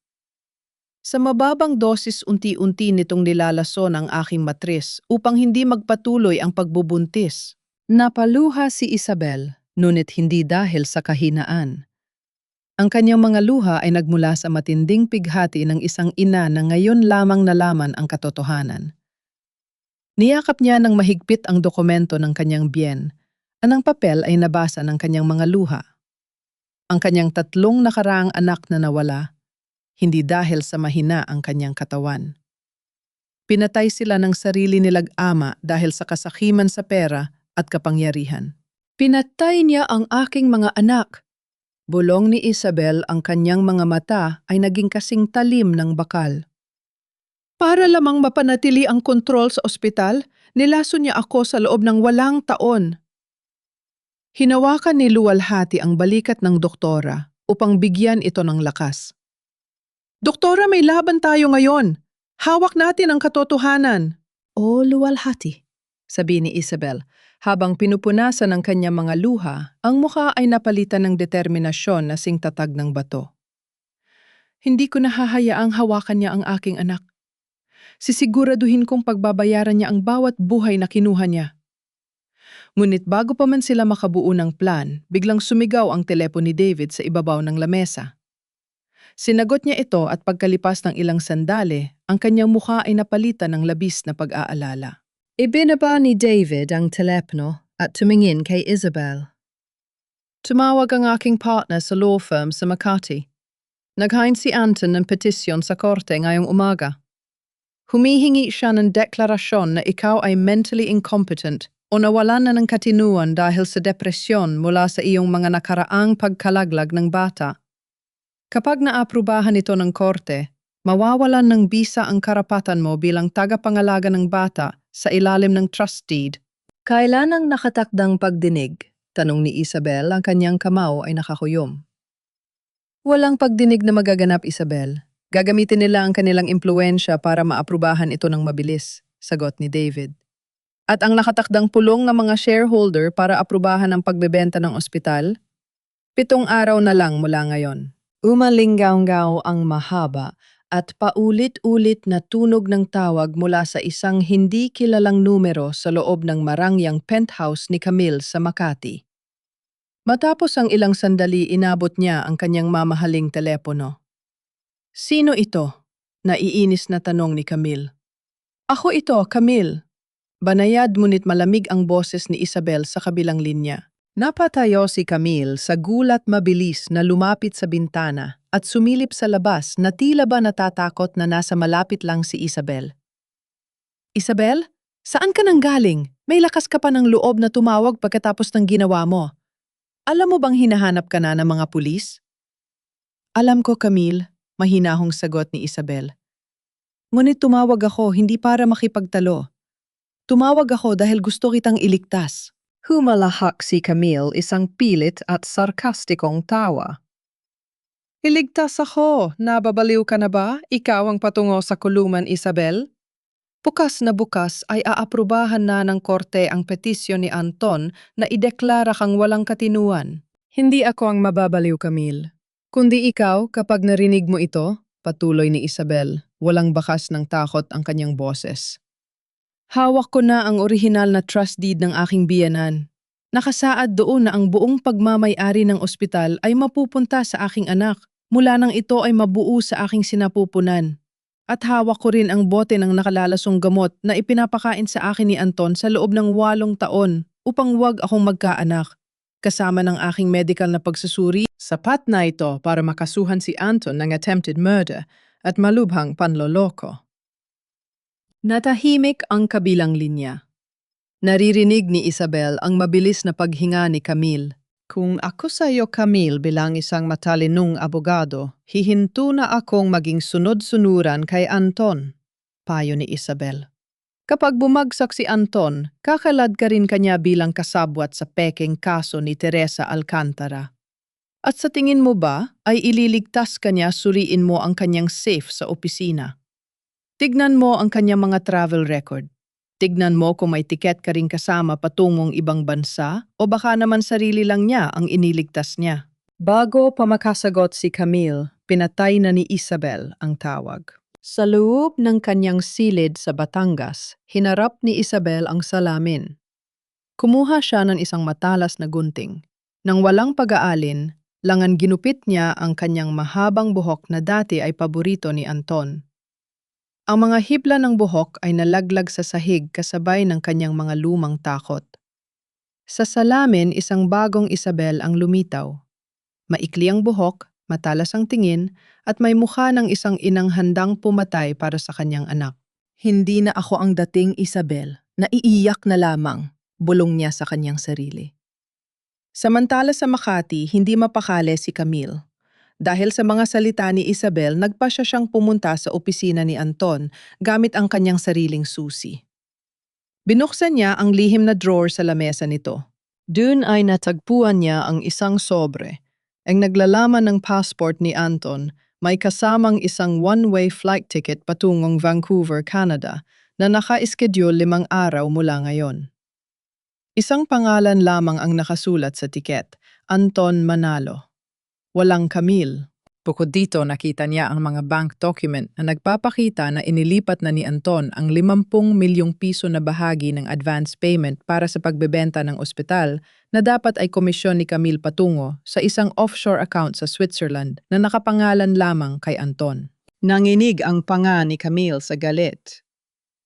Sa mababang dosis unti-unti nitong nilalason ang aking matris upang hindi magpatuloy ang pagbubuntis. Napaluha si Isabel, ngunit hindi dahil sa kahinaan. Ang kanyang mga luha ay nagmula sa matinding pighati ng isang ina na ngayon lamang nalaman ang katotohanan. Niyakap niya ng mahigpit ang dokumento ng kanyang biyen at ang papel ay nabasa ng kanyang mga luha. Ang kanyang 3 nakaraang anak na nawala, hindi dahil sa mahina ang kanyang katawan. Pinatay sila ng sarili nilang ama dahil sa kasakiman sa pera at kapangyarihan. Pinatay niya ang aking mga anak. Bulong ni Isabel, ang kanyang mga mata ay naging kasing talim ng bakal. Para lamang mapanatili ang kontrol sa ospital, nilaso niya ako sa loob ng 8 taon. Hinawakan ni luwalhati ang balikat ng doktora upang bigyan ito ng lakas. Doktora, may laban tayo ngayon. Hawak natin ang katotohanan. O luwalhati, sabi ni Isabel. Habang pinupunasan ng kanyang mga luha, ang mukha ay napalitan ng determinasyon na singtatag ng bato. Hindi ko nahahayaang hawakan niya ang aking anak. Sisiguraduhin kong pagbabayaran niya ang bawat buhay na kinuha niya. Ngunit bago pa man sila makabuo ng plan, biglang sumigaw ang telepono ni David sa ibabaw ng lamesa. Sinagot niya ito at pagkalipas ng ilang sandali, ang kanyang mukha ay napalitan ng labis na pag-aalala. Ibinaba ni David ang telepono at tumingin kay Isabel. Tumawag ang aking partner sa law firm sa Makati. Naghain si Anton ng petisyon sa korte ngayong umaga. Humihingi siya ng deklarasyon na ikaw ay mentally incompetent o nawalan na ng katinuan dahil sa depresyon mula sa iyong mga nakaraang pagkalaglag ng bata. Kapag naaprubahan ito ng korte, mawawalan ng bisa ang karapatan mo bilang tagapangalaga ng bata sa ilalim ng trust deed. Kailan ang nakatakdang pagdinig? Tanong ni Isabel, ang kanyang kamao ay nakakuyom. Walang pagdinig na magaganap, Isabel. Gagamitin nila ang kanilang impluensya para maaprubahan ito ng mabilis, sagot ni David. At ang nakatakdang pulong ng mga shareholder para aprubahan ang pagbebenta ng ospital? 7 araw na lang mula ngayon. Umalinggaw-ngaw ang mahaba at paulit-ulit na tunog ng tawag mula sa isang hindi kilalang numero sa loob ng marangyang penthouse ni Camille sa Makati. Matapos ang ilang sandali, inabot niya ang kanyang mamahaling telepono. Sino ito? Naiinis na tanong ni Camille. Ako ito, Camille. Banayad ngunit malamig ang boses ni Isabel sa kabilang linya. Napatayo si Camille sa gulat mabilis na lumapit sa bintana at sumilip sa labas na tila ba natatakot na nasa malapit lang si Isabel. Isabel, saan ka nang galing? May lakas ka pa ng loob na tumawag pagkatapos ng ginawa mo. Alam mo bang hinahanap ka na ng mga pulis? Alam ko, Camille, mahinahong sagot ni Isabel. Ngunit tumawag ako hindi para makipagtalo. Tumawag ako dahil gusto kitang iligtas. Humalahak si Camille, isang pilit at sarkastikong tawa. Iligtas ako, nababaliw ka na ba? Ikaw ang patungo sa kulungan, Isabel? Bukas na bukas ay aaprubahan na ng korte ang petisyon ni Anton na ideklara kang walang katinuan. Hindi ako ang mababaliw, Camille. Kundi ikaw kapag narinig mo ito, patuloy ni Isabel, walang bakas ng takot ang kanyang boses. Hawak ko na ang orihinal na trust deed ng aking biyenan. Nakasaad doon na ang buong pagmamay-ari ng ospital ay mapupunta sa aking anak mula nang ito ay mabuo sa aking sinapupunan. At hawak ko rin ang bote ng nakalalasong gamot na ipinapakain sa akin ni Anton sa loob ng 8 taon upang wag akong magkaanak. Kasama ng aking medical na pagsusuri, sapat na ito para makasuhan si Anton ng attempted murder at malubhang panloloko. Natahimik ang kabilang linya. Naririnig ni Isabel ang mabilis na paghinga ni Camille. Kung ako sa iyo, Camille, bilang isang matalinong abogado, hihinto na akong maging sunod-sunuran kay Anton, payo ni Isabel. Kapag bumagsak si Anton, kakalad ka rin kanya bilang kasabwat sa peking kaso ni Teresa Alcantara. At sa tingin mo ba ay ililigtas kanya suriin mo ang kanyang safe sa opisina? Tignan mo ang kanyang mga travel record. Tignan mo kung may tiket ka rin kasama patungong ibang bansa o baka naman sarili lang niya ang iniligtas niya. Bago pa makasagot si Camille, pinatay na ni Isabel ang tawag. Sa loob ng kanyang silid sa Batangas, hinarap ni Isabel ang salamin. Kumuha siya ng isang matalas na gunting. Nang walang pag-aalin, langan ginupit niya ang kanyang mahabang buhok na dati ay paborito ni Anton. Ang mga hibla ng buhok ay nalaglag sa sahig kasabay ng kanyang mga lumang takot. Sa salamin, isang bagong Isabel ang lumitaw. Maikli ang buhok, matalas ang tingin, at may mukha ng isang inang handang pumatay para sa kanyang anak. Hindi na ako ang dating Isabel, naiiyak na lamang, bulong niya sa kanyang sarili. Samantala sa Makati, hindi mapakali si Camille. Dahil sa mga salita ni Isabel, nagpasya siyang pumunta sa opisina ni Anton gamit ang kanyang sariling susi. Binuksan niya ang lihim na drawer sa lamesa nito. Doon ay natagpuan niya ang isang sobre. Ang naglalaman ng passport ni Anton, may kasamang isang one-way flight ticket patungong Vancouver, Canada na naka-schedule 5 araw mula ngayon. Isang pangalan lamang ang nakasulat sa tiket, Anton Manalo. Walang Camille. Bukod dito, nakita niya ang mga bank document na nagpapakita na inilipat na ni Anton ang 50 milyong piso na bahagi ng advance payment para sa pagbebenta ng ospital na dapat ay komisyon ni Camille patungo sa isang offshore account sa Switzerland na nakapangalan lamang kay Anton. Nanginig ang panga ni Camille sa galit.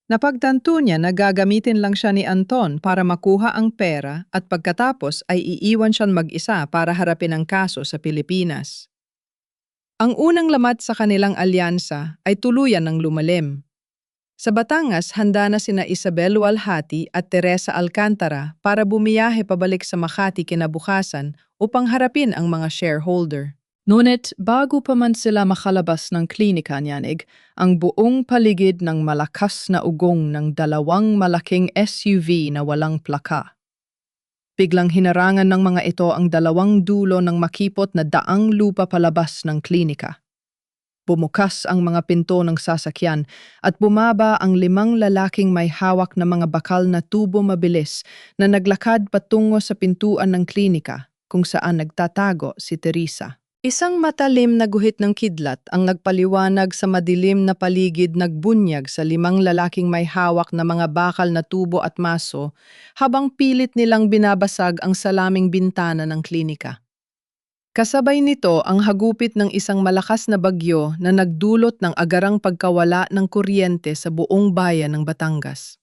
Napagtanto niya na gagamitin lang siya ni Anton para makuha ang pera at pagkatapos ay iiwan siyang mag-isa para harapin ang kaso sa Pilipinas. Ang unang lamat sa kanilang alyansa ay tuluyan ng lumalim. Sa Batangas, handa na sina Isabel Walhati at Teresa Alcantara para bumiyahe pabalik sa Makati kinabukasan upang harapin ang mga shareholder. Ngunit bago pa man sila makalabas ng klinika niyanig, ang buong paligid ng malakas na ugong ng dalawang malaking SUV na walang plaka. Biglang hinarangan ng mga ito ang dalawang dulo ng makipot na daang lupa palabas ng klinika. Bumukas ang mga pinto ng sasakyan at bumaba ang 5 lalaking may hawak na mga bakal na tubo mabilis na naglakad patungo sa pintuan ng klinika kung saan nagtatago si Teresa. Isang matalim na guhit ng kidlat ang nagpaliwanag sa madilim na paligid nagbunyag sa 5 lalaking may hawak na mga bakal na tubo at maso habang pilit nilang binabasag ang salaming bintana ng klinika. Kasabay nito ang hagupit ng isang malakas na bagyo na nagdulot ng agarang pagkawala ng kuryente sa buong bayan ng Batangas.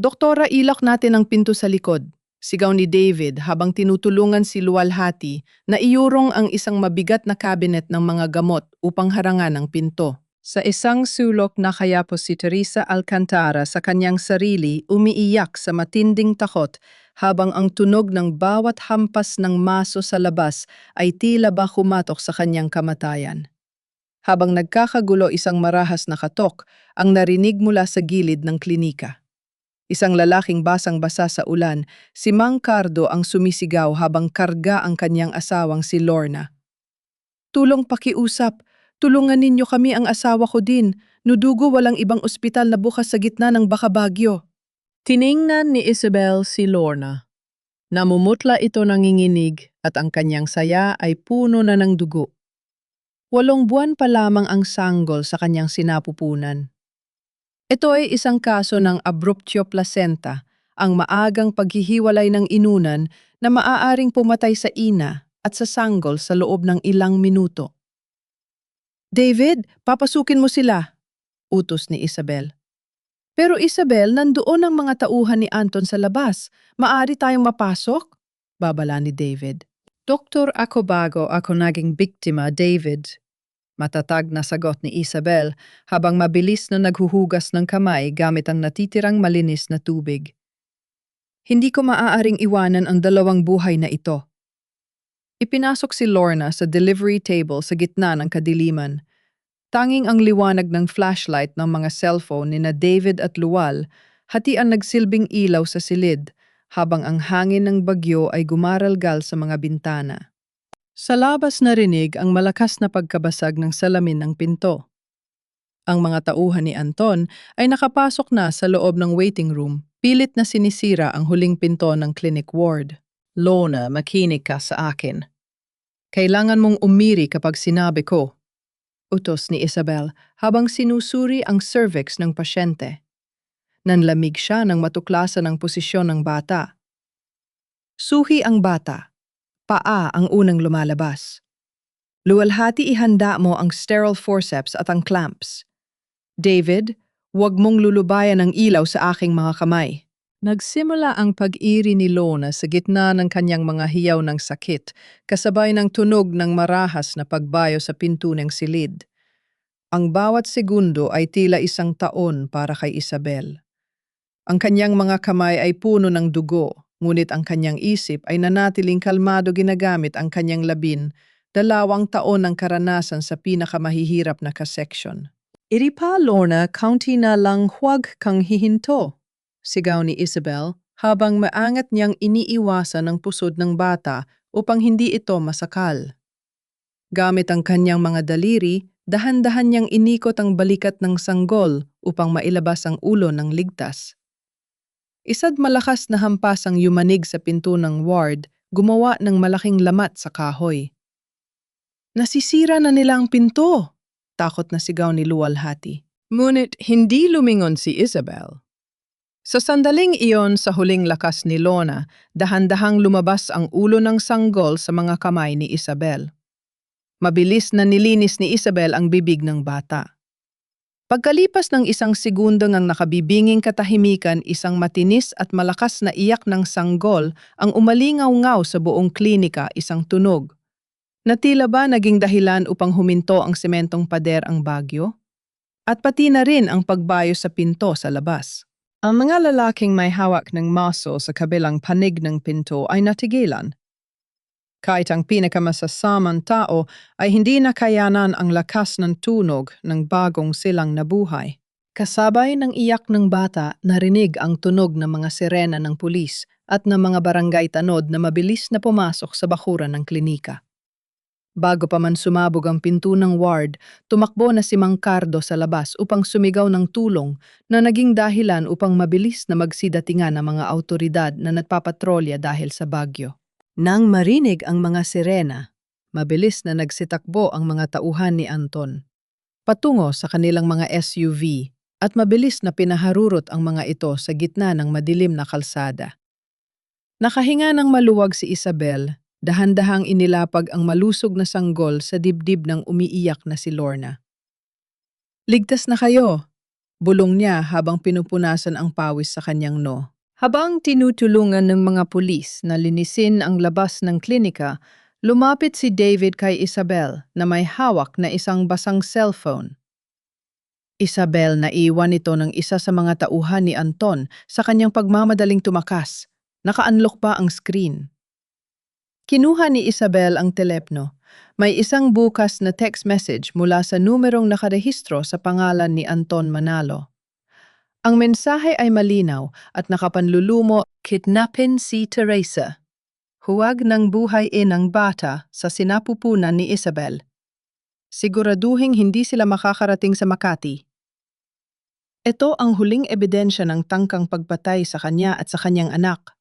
"Doktora, ilak natin ang pinto sa likod," sigaw ni David habang tinutulungan si Luwalhati na iurong ang isang mabigat na cabinet ng mga gamot upang harangan ang pinto. Sa isang sulok nakayapos si Teresa Alcantara sa kanyang sarili umiiyak sa matinding takot habang ang tunog ng bawat hampas ng maso sa labas ay tila ba kumatok sa kanyang kamatayan. Habang nagkakagulo isang marahas na katok ang narinig mula sa gilid ng klinika. Isang lalaking basang-basa sa ulan, si Mang Cardo ang sumisigaw habang karga ang kanyang asawang si Lorna. "Tulong pakiusap! Tulungan ninyo kami, ang asawa ko din. Nudugo walang ibang ospital na bukas sa gitna ng baka-bagyo." Tiningnan ni Isabel si Lorna. Namumutla ito nanginginig at ang kanyang saya ay puno na ng dugo. 8 buwan pa lamang ang sanggol sa kanyang sinapupunan. Ito ay isang kaso ng abruptio placenta, ang maagang paghihiwalay ng inunan na maaaring pumatay sa ina at sa sanggol sa loob ng ilang minuto. "David, papasukin mo sila," utos ni Isabel. "Pero Isabel, nandoon ang mga tauhan ni Anton sa labas. Maari tayong mapasok?" babala ni David. "Doktor, ako bago ako naging biktima, David." Matatag na sagot ni Isabel habang mabilis na naghuhugas ng kamay gamit ang natitirang malinis na tubig. "Hindi ko maaaring iwanan ang 2 buhay na ito." Ipinasok si Lorna sa delivery table sa gitna ng kadiliman. Tanging ang liwanag ng flashlight ng mga cellphone ni na David at Luwal, hati ang nagsilbing ilaw sa silid, habang ang hangin ng bagyo ay gumaralgal sa mga bintana. Sa labas narinig ang malakas na pagkabasag ng salamin ng pinto. Ang mga tauhan ni Anton ay nakapasok na sa loob ng waiting room, pilit na sinisira ang huling pinto ng clinic ward. "Lorna, makinig ka sa akin. Kailangan mong umiri kapag sinabi ko," utos ni Isabel habang sinusuri ang cervix ng pasyente. Nanlamig siya nang matuklasan ang posisyon ng bata. Suhi ang bata. Paa ang unang lumalabas. "Luwalhati, ihanda mo ang sterile forceps at ang clamps. David, huwag mong lulubayan ang ilaw sa aking mga kamay." Nagsimula ang pag-iri ni Lorna sa gitna ng kanyang mga hiyaw ng sakit, kasabay ng tunog ng marahas na pagbayo sa pinto ng silid. Ang bawat segundo ay tila isang taon para kay Isabel. Ang kanyang mga kamay ay puno ng dugo, ngunit ang kanyang isip ay nanatiling kalmado ginagamit ang kanyang 12 taon ng karanasan sa pinakamahihirap na kaseksyon. "Iri pa, Lorna, kaunti na lang, huwag kang hihinto," sigaw ni Isabel habang maangat niyang iniiwasan ang pusod ng bata upang hindi ito masakal. Gamit ang kanyang mga daliri, dahan-dahan niyang inikot ang balikat ng sanggol upang mailabas ang ulo ng ligtas. Isa't malakas na hampas ang yumanig sa pinto ng ward, gumawa ng malaking lamat sa kahoy. "Nasisira na nila ang pinto!" takot na sigaw ni Luwalhati. Ngunit hindi lumingon si Isabel. Sa sandaling iyon sa huling lakas ni Lorna, dahan-dahang lumabas ang ulo ng sanggol sa mga kamay ni Isabel. Mabilis na nilinis ni Isabel ang bibig ng bata. Pagkalipas ng 1 segundo ng nakabibinging katahimikan, isang matinis at malakas na iyak ng sanggol ang umalingaw-ngaw sa buong klinika, isang tunog. Na tila ba naging dahilan upang huminto ang sementong pader ang bagyo? At pati na rin ang pagbayo sa pinto sa labas. Ang mga lalaking may hawak ng maso sa kabilang panig ng pinto ay natigilan. Kahit ang pinakamasasamang tao ay hindi nakayanan ang lakas ng tunog ng bagong silang nabuhay. Kasabay ng iyak ng bata, narinig ang tunog ng mga sirena ng pulis at ng mga barangay tanod na mabilis na pumasok sa bakuran ng klinika. Bago pa man sumabog ang pinto ng ward, tumakbo na si Mang Cardo sa labas upang sumigaw ng tulong na naging dahilan upang mabilis na magsidatingan ang mga autoridad na nagpapatrolya dahil sa bagyo. Nang marinig ang mga sirena, mabilis na nagsitakbo ang mga tauhan ni Anton patungo sa kanilang mga SUV at mabilis na pinaharurot ang mga ito sa gitna ng madilim na kalsada. Nakahinga ng maluwag si Isabel, dahan-dahang inilapag ang malusog na sanggol sa dibdib ng umiiyak na si Lorna. "Ligtas na kayo," bulong niya habang pinupunasan ang pawis sa kanyang no. Habang tinutulungan ng mga pulis na linisin ang labas ng klinika, lumapit si David kay Isabel na may hawak na isang basang cellphone. Isabel, naiwan ito ng isa sa mga tauhan ni Anton sa kanyang pagmamadaling tumakas. Naka-unlock pa ang screen. Kinuha ni Isabel ang telepno. May isang bukas na text message mula sa numerong nakarehistro sa pangalan ni Anton Manalo. Ang mensahe ay malinaw at nakapanlulumo, "Kidnapin si Teresa. Huwag ng buhay ng bata sa sinapupunan ni Isabel. Siguraduhing hindi sila makakarating sa Makati." Ito ang huling ebidensya ng tangkang pagpatay sa kanya at sa kanyang anak.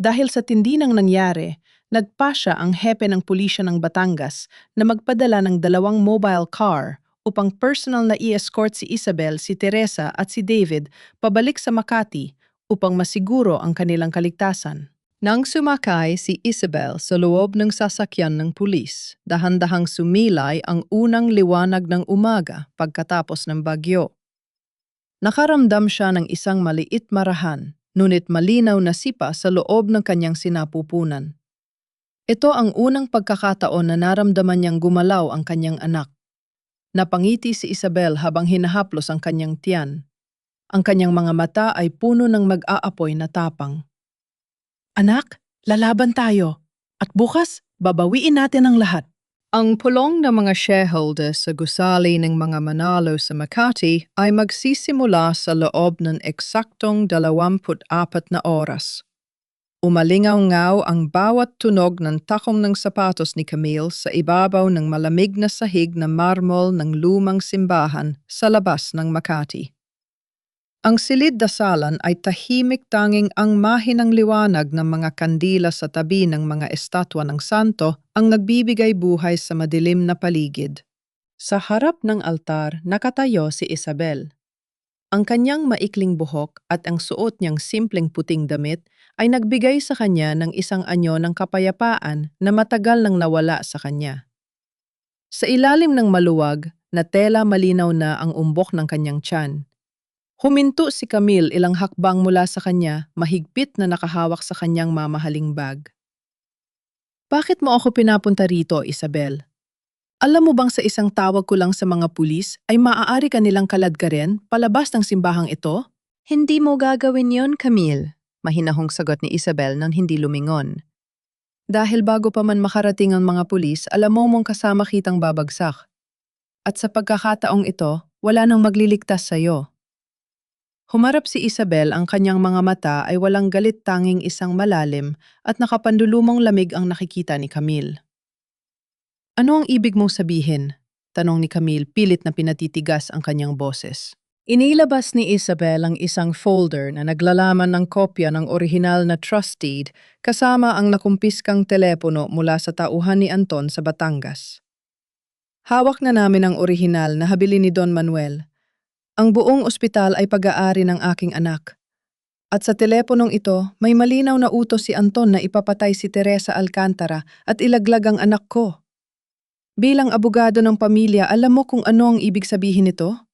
Dahil sa tindi ng nangyari, nagpasya ang hepe ng pulisya ng Batangas na magpadala ng 2 mobile car upang personal na i-escort si Isabel, si Teresa at si David pabalik sa Makati upang masiguro ang kanilang kaligtasan. Nang sumakay si Isabel sa loob ng sasakyan ng pulis, dahan-dahang sumilay ang unang liwanag ng umaga pagkatapos ng bagyo. Nakaramdam siya ng isang maliit marahan, ngunit malinaw na sipa sa loob ng kanyang sinapupunan. Ito ang unang pagkakataon na naramdaman niyang gumalaw ang kanyang anak. Napangiti si Isabel habang hinahaplos ang kanyang tiyan. Ang kanyang mga mata ay puno ng mag-aapoy na tapang. "Anak, lalaban tayo. At bukas, babawiin natin ang lahat." Ang pulong ng mga shareholders sa gusali ng mga Manalo sa Makati ay magsisimula sa loob ng eksaktong 24 na oras. Umalingaw-ngaw ang bawat tunog ng takong ng sapatos ni Camille sa ibabaw ng malamig na sahig na marmol ng lumang simbahan sa labas ng Makati. Ang silid dasalan ay tahimik, tanging ang mahinang liwanag ng mga kandila sa tabi ng mga estatwa ng santo ang nagbibigay buhay sa madilim na paligid. Sa harap ng altar, nakatayo si Isabel. Ang kanyang maikling buhok at ang suot niyang simpleng puting damit ay nagbigay sa kanya ng isang anyo ng kapayapaan na matagal nang nawala sa kanya. Sa ilalim ng maluwag na tela, malinaw na ang umbok ng kanyang tiyan. Huminto si Camille ilang hakbang mula sa kanya, mahigpit na nakahawak sa kanyang mamahaling bag. "Bakit mo ako pinapunta rito, Isabel? Alam mo bang sa isang tawag ko lang sa mga pulis ay maaari ka nilang kaladkarin palabas ng simbahang ito?" "Hindi mo gagawin yon, Camille," mahinahong sagot ni Isabel nang hindi lumingon. "Dahil bago pa man makarating ang mga pulis, alam mo mong kasama kitang babagsak. At sa pagkakataong ito, wala nang magliligtas sa iyo." Humarap si Isabel, ang kanyang mga mata ay walang galit, tanging isang malalim at nakapandulumong lamig ang nakikita ni Camille. "Ano ang ibig mong sabihin?" tanong ni Camille, pilit na pinatitigas ang kanyang boses. Inilabas ni Isabel ang isang folder na naglalaman ng kopya ng orihinal na trust deed kasama ang nakumpiskang telepono mula sa tauhan ni Anton sa Batangas. "Hawak na namin ang orihinal na habili ni Don Manuel. Ang buong ospital ay pag-aari ng aking anak. At sa teleponong ito, may malinaw na utos si Anton na ipapatay si Teresa Alcantara at ilaglag ang anak ko. Bilang abogado ng pamilya, alam mo kung ano ang ibig sabihin nito?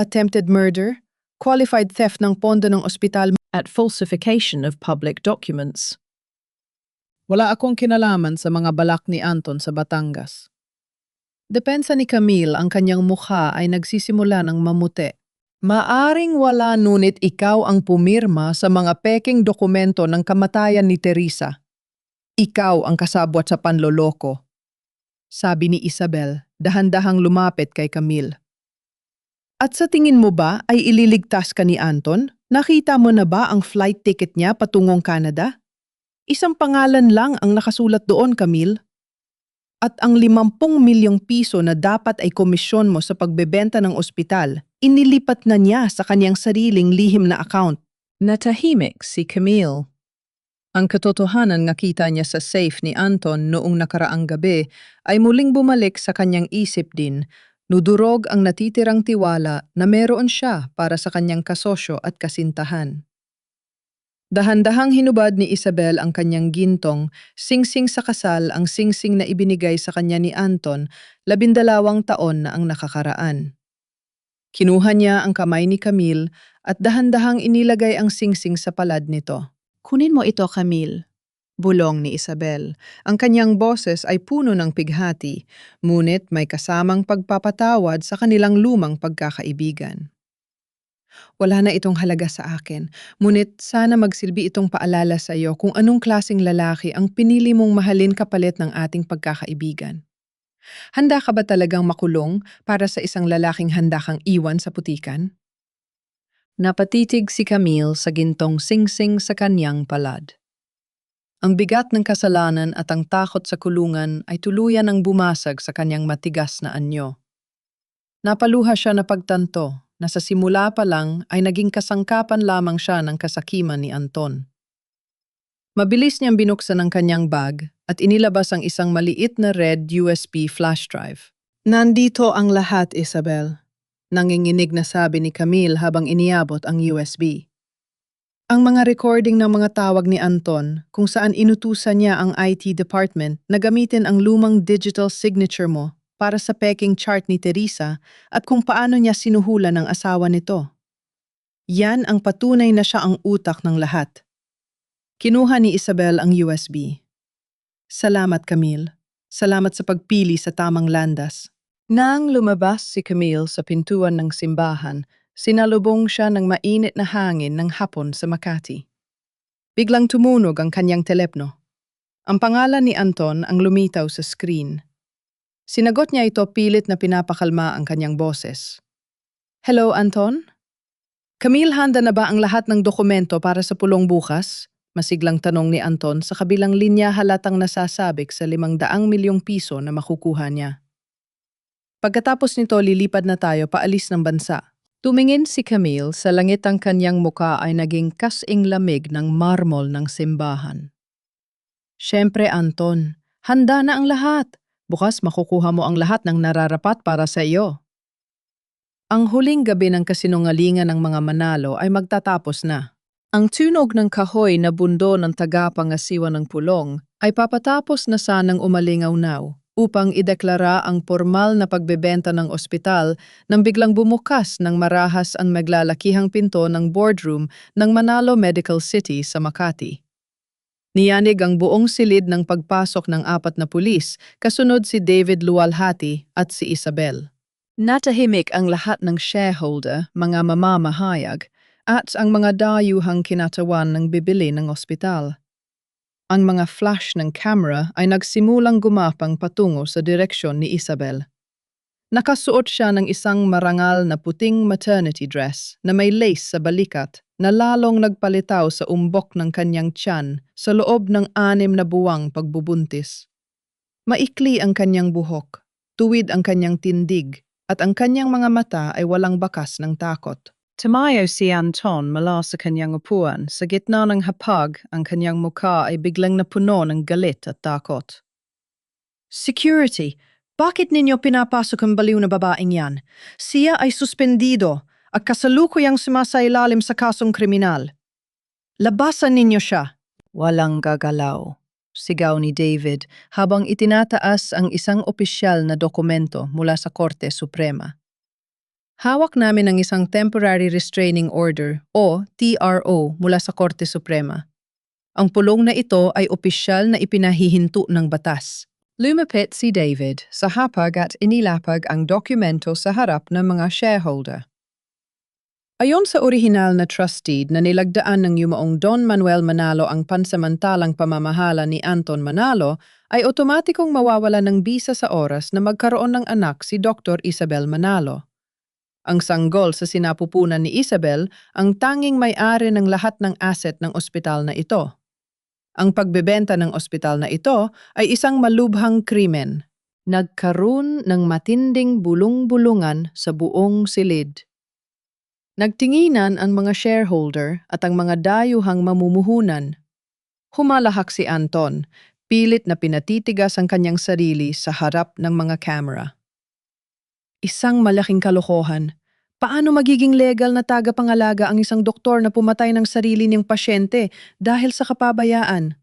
Attempted murder, qualified theft ng pondo ng ospital at falsification of public documents." "Wala akong kinalaman sa mga balak ni Anton sa Batangas." Depensa ni Camille, ang kanyang mukha ay nagsisimula ng mamuti. Maaring wala, ngunit ikaw ang pumirma sa mga peking dokumento ng kamatayan ni Teresa. Ikaw ang kasabwat sa panloloko, sabi ni Isabel, dahan-dahang lumapit kay Camille. At sa tingin mo ba ay ililigtas ka ni Anton? Nakita mo na ba ang flight ticket niya patungong Canada? Isang pangalan lang ang nakasulat doon, Camille. At ang 50 milyong piso na dapat ay komisyon mo sa pagbebenta ng ospital, inilipat na niya sa kanyang sariling lihim na account. Natahimik si Camille. Ang katotohanan nakita niya sa safe ni Anton noong nakaraang gabi ay muling bumalik sa kanyang isip din. Nudurog ang natitirang tiwala na meron siya para sa kanyang kasosyo at kasintahan. Dahan-dahang hinubad ni Isabel ang kanyang gintong, singsing sa kasal ang singsing na ibinigay sa kanya ni Anton, 12 taon na ang nakakaraan. Kinuha niya ang kamay ni Camille at dahan-dahang inilagay ang singsing sa palad nito. Kunin mo ito, Camille, bulong ni Isabel. Ang kanyang boses ay puno ng pighati, ngunit may kasamang pagpapatawad sa kanilang lumang pagkakaibigan. Wala na itong halaga sa akin, ngunit sana magsilbi itong paalala sa iyo kung anong klaseng lalaki ang pinili mong mahalin kapalit ng ating pagkakaibigan. Handa ka ba talagang makulong para sa isang lalaking handa kang iwan sa putikan? Napatitig si Camille sa gintong singsing sa kanyang palad. Ang bigat ng kasalanan at ang takot sa kulungan ay tuluyan ang bumasag sa kanyang matigas na anyo. Napaluha siya na pagtanto na sa simula pa lang ay naging kasangkapan lamang siya ng kasakiman ni Anton. Mabilis niyang binuksan ang kanyang bag at inilabas ang isang maliit na red USB flash drive. Nandito ang lahat, Isabel. Nanginginig na sabi ni Camille habang iniabot ang USB. Ang mga recording ng mga tawag ni Anton kung saan inutusan niya ang IT department na gamitin ang lumang digital signature mo para sa peking chart ni Teresa at kung paano niya sinuhulan ang asawa nito. Yan ang patunay na siya ang utak ng lahat. Kinuha ni Isabel ang USB. Salamat, Camille. Salamat sa pagpili sa tamang landas. Nang lumabas si Camille sa pintuan ng simbahan, sinalubong siya ng mainit na hangin ng hapon sa Makati. Biglang tumunog ang kanyang telepno. Ang pangalan ni Anton ang lumitaw sa screen. Sinagot niya ito pilit na pinapakalma ang kanyang boses. Hello, Anton? Camille, handa na ba ang lahat ng dokumento para sa pulong bukas? Masiglang tanong ni Anton sa kabilang linya halatang nasasabik sa 500 milyong piso na makukuha niya. Pagkatapos nito, lilipad na tayo paalis ng bansa. Tumingin si Camille sa langit, ang kanyang muka ay naging kasing lamig ng marmol ng simbahan. Siyempre, Anton, handa na ang lahat. Bukas makukuha mo ang lahat ng nararapat para sa iyo. Ang huling gabi ng kasinungalingan ng mga manalo ay magtatapos na. Ang tunog ng kahoy na bundo ng tagapangasiwa ng pulong ay papatapos na sanang umalingaw-naw upang ideklara ang formal na pagbebenta ng ospital nang biglang bumukas ng marahas ang maglalakihang pinto ng boardroom ng Manalo Medical City sa Makati. Niyanig ang buong silid ng pagpasok ng 4 na pulis, kasunod si David Lualhati at si Isabel. Natahimik ang lahat ng shareholder, mga mamamahayag, at ang mga dayuhang kinatawan ng bibili ng ospital. Ang mga flash ng camera ay nagsimulang gumapang patungo sa direksyon ni Isabel. Nakasuot siya ng isang marangal na puting maternity dress na may lace sa balikat na lalong nagpalitaw sa umbok ng kanyang tiyan sa loob ng 6 na buwang pagbubuntis. Maikli ang kanyang buhok, tuwid ang kanyang tindig, at ang kanyang mga mata ay walang bakas ng takot. Tumayo si Anton mula sa kanyang upuan. Sa gitna ng hapag, ang kanyang mukha ay biglang napuno ng galit at takot. Security! Bakit ninyo pinapasok ang baliw na babaeng yan? Siya ay suspendido at kasalukuyang sumasailalim sa kasong kriminal. Labasan ninyo siya. Walang gagalaw, sigaw ni David habang itinataas ang isang opisyal na dokumento mula sa Korte Suprema. Hawak namin ang isang Temporary Restraining Order o TRO mula sa Korte Suprema. Ang pulong na ito ay opisyal na ipinahihinto ng batas. Lumapit si David sa hapag at inilapag ang dokumento sa harap ng mga shareholder. Ayon sa orihinal na trustee na nilagdaan ng yumaong Don Manuel Manalo ang pansamantalang pamamahala ni Anton Manalo, ay otomatikong mawawala ng bisa sa oras na magkaroon ng anak si Dr. Isabel Manalo. Ang sanggol sa sinapupunan ni Isabel ang tanging may-ari ng lahat ng asset ng ospital na ito. Ang pagbebenta ng ospital na ito ay isang malubhang krimen. Nagkaroon ng matinding bulong-bulungan sa buong silid. Nagtinginan ang mga shareholder at ang mga dayuhang mamumuhunan. Humalahak si Anton, pilit na pinatitigas ang kanyang sarili sa harap ng mga camera. Isang malaking kalokohan. Paano magiging legal na tagapangalaga ang isang doktor na pumatay ng sarili niyang pasyente dahil sa kapabayaan?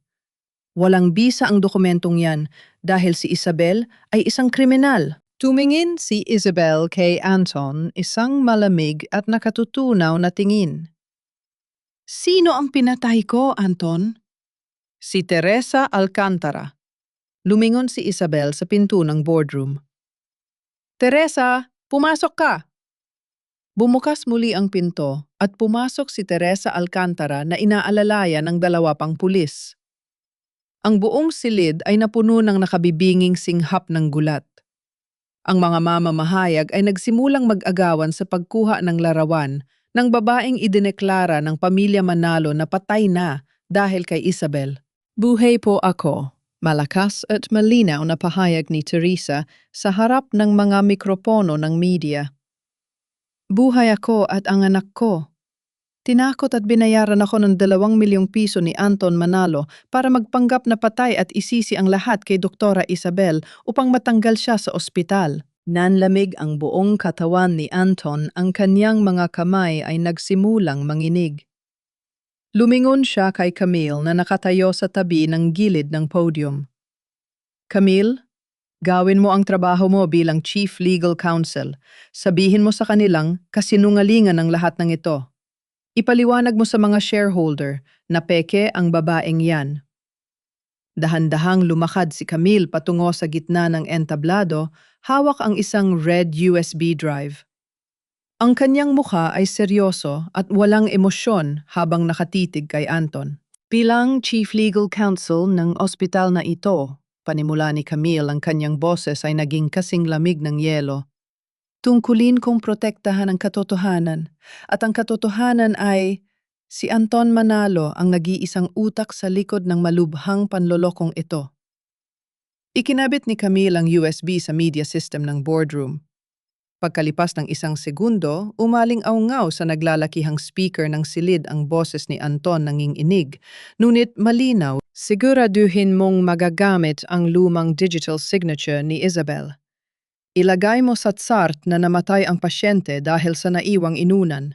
Walang bisa ang dokumentong yan dahil si Isabel ay isang kriminal. Tumingin si Isabel kay Anton isang malamig at nakatutunaw na tingin. Sino ang pinatay ko, Anton? Si Teresa Alcantara. Lumingon si Isabel sa pinto ng boardroom. Teresa, pumasok ka! Bumukas muli ang pinto at pumasok si Teresa Alcantara na inaalalayan ng dalawa pang pulis. Ang buong silid ay napuno ng nakabibinging singhap ng gulat. Ang mga mamamahayag ay nagsimulang mag-agawan sa pagkuha ng larawan ng babaeng idineklara ng pamilya Manalo na patay na dahil kay Isabel. Buhay po ako. Malakas at malinaw na pahayag ni Teresa sa harap ng mga mikropono ng media. Buhay ako at ang anak ko. Tinakot at binayaran ako ng 2 milyong piso ni Anton Manalo para magpanggap na patay at isisi ang lahat kay Doktora Isabel upang matanggal siya sa ospital. Nanlamig ang buong katawan ni Anton, ang kanyang mga kamay ay nagsimulang manginig. Lumingon siya kay Camille na nakatayo sa tabi ng gilid ng podium. Camille, gawin mo ang trabaho mo bilang Chief Legal Counsel. Sabihin mo sa kanilang kasinungalingan ng lahat ng ito. Ipaliwanag mo sa mga shareholder na peke ang babaeng yan. Dahan-dahang lumakad si Camille patungo sa gitna ng entablado, hawak ang isang red USB drive. Ang kanyang mukha ay seryoso at walang emosyon habang nakatitig kay Anton. Bilang Chief Legal Counsel ng ospital na ito, panimula ni Camille, ang kanyang boses ay naging kasing lamig ng yelo. Tungkulin kong protektahan ang katotohanan, at ang katotohanan ay si Anton Manalo ang nag-iisang utak sa likod ng malubhang panlolokong ito. Ikinabit ni Camille ang USB sa media system ng boardroom. Pagkalipas ng 1 segundo, umaling-aungaw sa naglalakihang speaker ng silid ang boses ni Anton nanginginig, ngunit malinaw. Siguraduhin mong magagamit ang lumang digital signature ni Isabel. Ilagay mo sa tsart na namatay ang pasyente dahil sa naiwang inunan.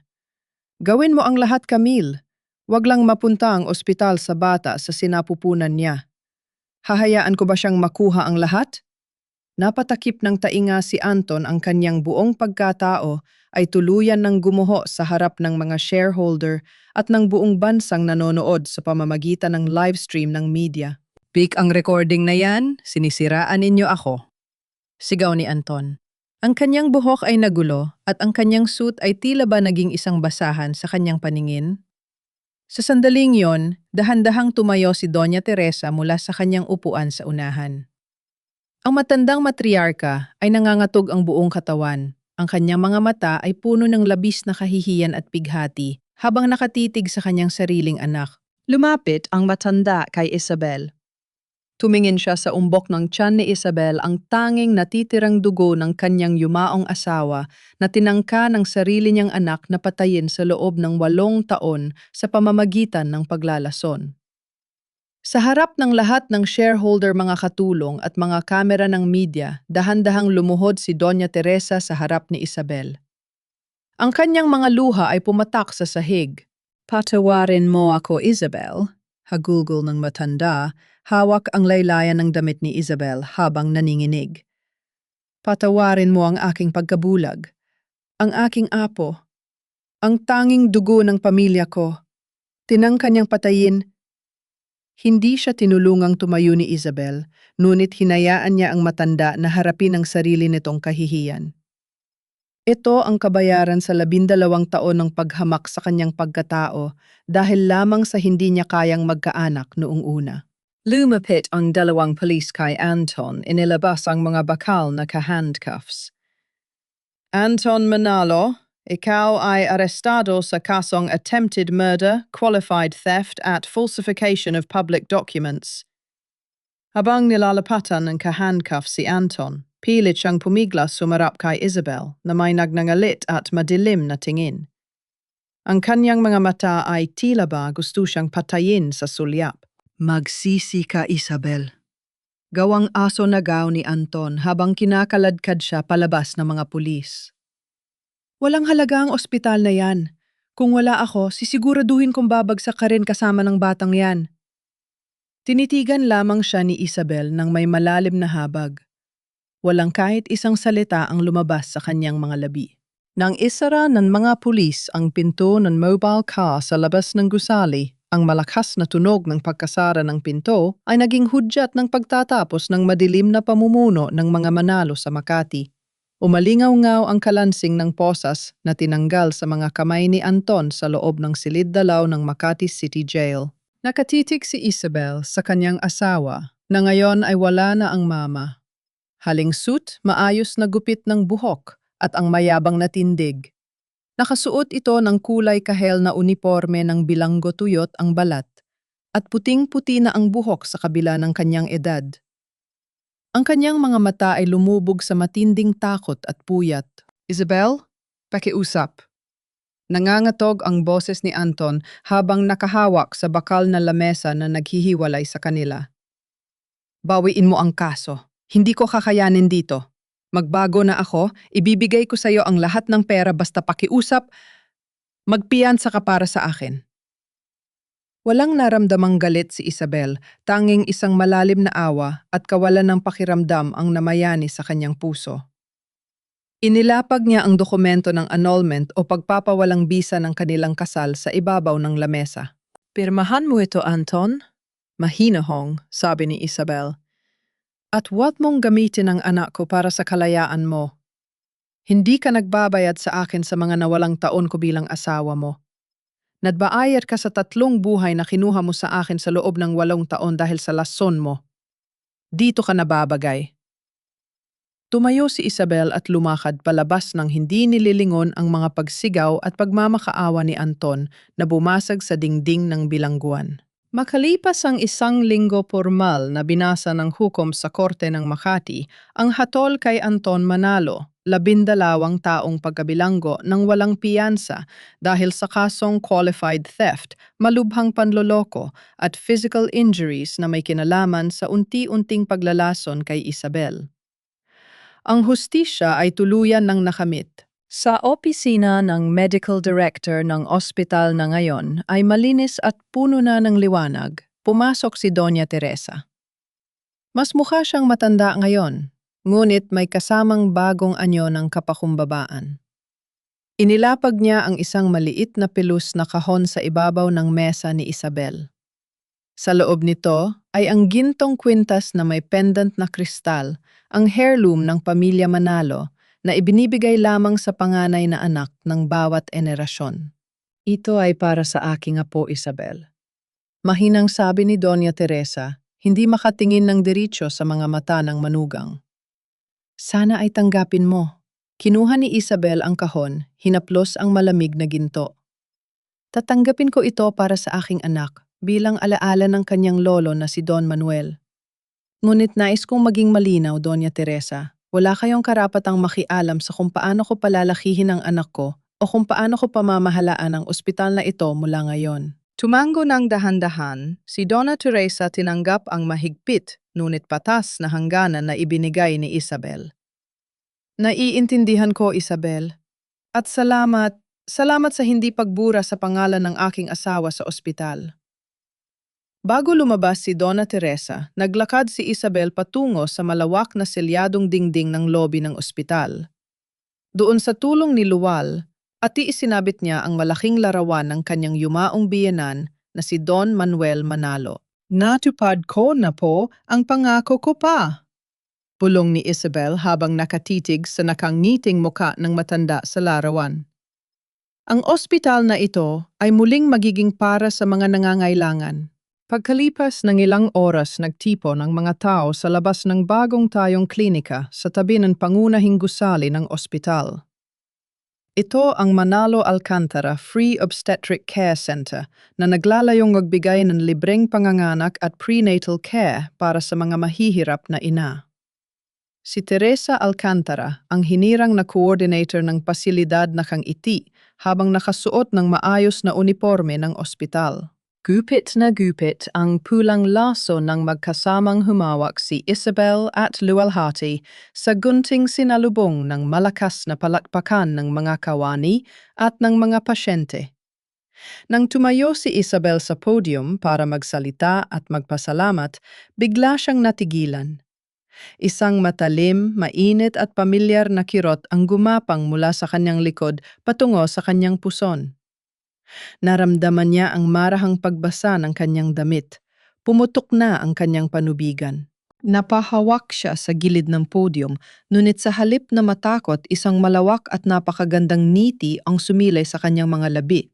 Gawin mo ang lahat, Camille. Huwag lang mapunta ang ospital sa bata sa sinapupunan niya. Hahayaan ko ba siyang makuha ang lahat? Napatakip ng tainga si Anton, ang kanyang buong pagkatao ay tuluyan ng gumuho sa harap ng mga shareholder at ng buong bansang nanonood sa pamamagitan ng livestream ng media. Peak ang recording na yan, sinisiraan ninyo ako. Sigaw ni Anton. Ang kanyang buhok ay nagulo at ang kanyang suit ay tila ba naging isang basahan sa kanyang paningin. Sa sandaling yon, dahan-dahang tumayo si Doña Teresa mula sa kanyang upuan sa unahan. Ang matandang matriarka ay nangangatog ang buong katawan. Ang kanyang mga mata ay puno ng labis na kahihiyan at pighati habang nakatitig sa kanyang sariling anak. Lumapit ang matanda kay Isabel. Tumingin siya sa umbok ng tiyan ni Isabel, ang tanging natitirang dugo ng kanyang yumaong asawa na tinangka ng sarili niyang anak na patayin sa loob ng 8 taon sa pamamagitan ng paglalason. Sa harap ng lahat ng shareholder, mga katulong at mga kamera ng media, dahan-dahang lumuhod si Doña Teresa sa harap ni Isabel. Ang kanyang mga luha ay pumatak sa sahig. Patawarin mo ako, Isabel, hagulgol ng matanda, hawak ang laylayan ng damit ni Isabel habang naninginig. Patawarin mo ang aking pagkabulag, ang aking apo, ang tanging dugo ng pamilya ko. Tinangka niyang patayin. Hindi siya tinulungang tumayo ni Isabel, ngunit hinayaan niya ang matanda na harapin ang sarili nitong kahihiyan. Ito ang kabayaran sa 12 taon ng paghamak sa kanyang pagkatao dahil lamang sa hindi niya kayang magkaanak noong una. Lumapit ang dalawang pulis kay Anton, inilabas ang mga bakal na ka-handcuffs. Anton Manalo, ikaw ay arestado sa kasong attempted murder, qualified theft at falsification of public documents. Habang nilalapatan ng ka-handcuff si Anton, pilit siyang pumiglas sumarap kay Isabel na may nagnangalit at madilim na tingin. Ang kanyang mga mata ay tila ba gusto siyang patayin sa sulyap. Magsisi ka, Isabel. Gawang aso nagaw ni Anton habang kinakaladkad siya palabas ng mga pulis. Walang halaga ang ospital na yan. Kung wala ako, sisiguraduhin kong babagsak ka rin kasama ng batang yan. Tinitigan lamang siya ni Isabel ng may malalim na habag. Walang kahit isang salita ang lumabas sa kanyang mga labi. Nang isara ng mga pulis ang pinto ng mobile car sa labas ng gusali, ang malakas na tunog ng pagkasara ng pinto ay naging hudyat ng pagtatapos ng madilim na pamumuno ng mga Manalo sa Makati. Umalingaw-ngaw ang kalansing ng posas na tinanggal sa mga kamay ni Anton sa loob ng silid-dalaw ng Makati City Jail. Nakatitig si Isabel sa kanyang asawa na ngayon ay wala na ang mama. Haling suit, maayos na gupit ng buhok at ang mayabang na tindig. Nakasuot ito ng kulay kahel na uniforme ng bilanggo tuyot ang balat at puting-puti na ang buhok sa kabila ng kanyang edad. Ang kanyang mga mata ay lumubog sa matinding takot at puyat. Isabel, pakiusap. Nangangatog ang boses ni Anton habang nakahawak sa bakal na lamesa na naghihiwalay sa kanila. Bawiin mo ang kaso. Hindi ko kakayanin dito. Magbago na ako, ibibigay ko sa iyo ang lahat ng pera basta pakiusap, magpiyansa ka para sa akin. Walang naramdamang galit si Isabel, tanging isang malalim na awa at kawalan ng pakiramdam ang namayani sa kanyang puso. Inilapag niya ang dokumento ng annulment o pagpapawalang bisa ng kanilang kasal sa ibabaw ng lamesa. Pirmahan mo ito, Anton? Mahinahong, sabi ni Isabel. At huwag mong gamitin ang anak ko para sa kalayaan mo. Hindi ka nagbabayad sa akin sa mga nawalang taon ko bilang asawa mo. Nadbaayad ka sa 3 buhay na kinuha mo sa akin sa loob ng 8 taon dahil sa lason mo. Dito ka nababagay. Tumayo si Isabel at lumakad palabas ng hindi nililingon ang mga pagsigaw at pagmamakaawa ni Anton na bumasag sa dingding ng bilangguan. Makalipas ang 1 linggo formal na binasa ng hukom sa Korte ng Makati, ang hatol kay Anton Manalo, 12 taong pagkabilanggo ng walang piyansa dahil sa kasong qualified theft, malubhang panloloko at physical injuries na may kinalaman sa unti-unting paglalason kay Isabel. Ang hustisya ay tuluyan ng nakamit. Sa opisina ng medical director ng ospital na ngayon ay malinis at puno na ng liwanag, pumasok si Doña Teresa. Mas mukha siyang matanda ngayon, ngunit may kasamang bagong anyo ng kapakumbabaan. Inilapag niya ang isang maliit na pilus na kahon sa ibabaw ng mesa ni Isabel. Sa loob nito ay ang gintong kwintas na may pendant na kristal, ang heirloom ng pamilya Manalo na ibinibigay lamang sa panganay na anak ng bawat henerasyon. Ito ay para sa aking apo, Isabel. Mahinang sabi ni Doña Teresa, hindi makatingin ng diretsyo sa mga mata ng manugang. Sana ay tanggapin mo. Kinuha ni Isabel ang kahon, hinaplos ang malamig na ginto. Tatanggapin ko ito para sa aking anak, bilang alaala ng kanyang lolo na si Don Manuel. Ngunit nais kong maging malinaw, Doña Teresa. Wala kayong karapatang makialam sa kung paano ko palalakihin ang anak ko o kung paano ko pamamahalaan ang ospital na ito mula ngayon. Tumango ng dahan-dahan, si Donna Teresa tinanggap ang mahigpit ngunit patas na hangganan na ibinigay ni Isabel. Naiintindihan ko, Isabel. At salamat sa hindi pagbura sa pangalan ng aking asawa sa ospital. Bago lumabas si Donna Teresa, naglakad si Isabel patungo sa malawak na selyadong dingding ng lobby ng ospital. Doon sa tulong ni Luwal, isinabit niya ang malaking larawan ng kanyang yumaong biyenan na si Don Manuel Manalo. Natupad ko na po ang pangako ko pa. Bulong ni Isabel habang nakatitig sa nakangiting muka ng matanda sa larawan. Ang ospital na ito ay muling magiging para sa mga nangangailangan. Pagkalipas ng ilang oras nagtipon ang mga tao sa labas ng bagong tayong klinika sa tabi ng pangunahing gusali ng ospital. Ito ang Manalo Alcantara Free Obstetric Care Center na naglalayong magbigay ng libreng panganganak at prenatal care para sa mga mahihirap na ina. Si Teresa Alcantara ang hinirang na coordinator ng pasilidad na kang-iti habang nakasuot ng maayos na uniforme ng ospital. Gupit na gupit ang pulang laso ng magkasamang humawak si Isabel at Luwalhati sa gunting sinalubong ng malakas na palakpakan ng mga kawani at ng mga pasyente. Nang tumayo si Isabel sa podium para magsalita at magpasalamat, bigla siyang natigilan. Isang matalim, mainit at pamilyar na kirot ang gumapang mula sa kanyang likod patungo sa kanyang puson. Naramdaman niya ang marahang pagbasa ng kanyang damit. Pumutok na ang kanyang panubigan. Napahawak siya sa gilid ng podium, ngunit sa halip na matakot, isang malawak at napakagandang ngiti ang sumilay sa kanyang mga labi.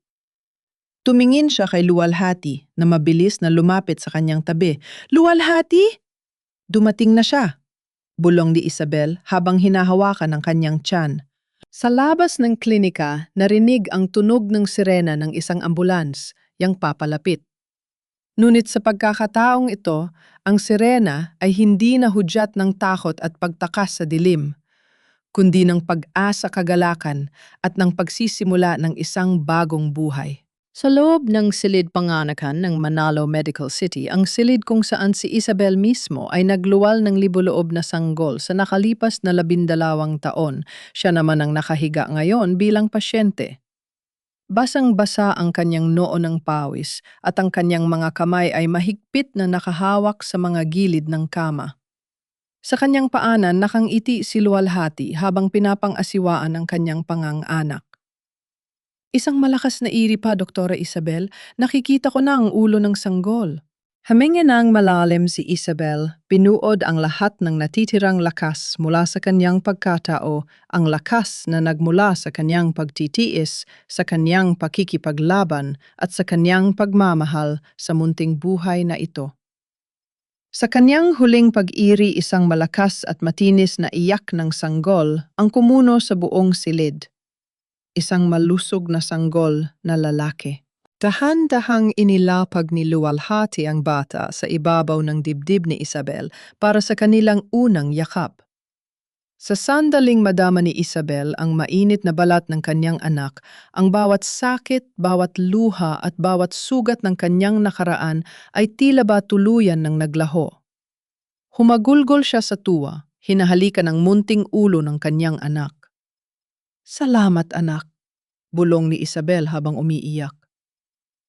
Tumingin siya kay Luwalhati na mabilis na lumapit sa kanyang tabi. "Luwalhati!" "Dumating na siya," bulong ni Isabel habang hinahawakan ang kanyang tiyan. Sa labas ng klinika, narinig ang tunog ng sirena ng isang ambulans, yang papalapit. Ngunit sa pagkakataong ito, ang sirena ay hindi nahudyat ng takot at pagtakas sa dilim, kundi ng pag-asa, kagalakan at ng pagsisimula ng isang bagong buhay. Sa loob ng silid panganakan ng Manalo Medical City, ang silid kung saan si Isabel mismo ay nagluwal ng libuloob na sanggol sa nakalipas na 12 taon, siya naman ang nakahiga ngayon bilang pasyente. Basang-basa ang kanyang noo ng pawis at ang kanyang mga kamay ay mahigpit na nakahawak sa mga gilid ng kama. Sa kanyang paanan nakangiti si Luwalhati habang pinapang-asiwaan ang kanyang pangang-anak. "Isang malakas na iri pa, Doktora Isabel. Nakikita ko na ang ulo ng sanggol." Huminga ng malalim si Isabel, binuod ang lahat ng natitirang lakas mula sa kanyang pagkatao, ang lakas na nagmula sa kanyang pagtitiis, sa kanyang pakikipaglaban at sa kanyang pagmamahal sa munting buhay na ito. Sa kanyang huling pag-iri, isang malakas at matinis na iyak ng sanggol ang kumuno sa buong silid. Isang malusog na sanggol na lalaki. Dahan-dahang inilapag ni Luwalhati ang bata sa ibabaw ng dibdib ni Isabel para sa kanilang unang yakap. Sa sandaling madama ni Isabel ang mainit na balat ng kanyang anak, ang bawat sakit, bawat luha at bawat sugat ng kanyang nakaraan ay tila ba tuluyan ng naglaho. Humagulgol siya sa tuwa, hinahalikan ang munting ulo ng kanyang anak. "Salamat, anak," bulong ni Isabel habang umiiyak.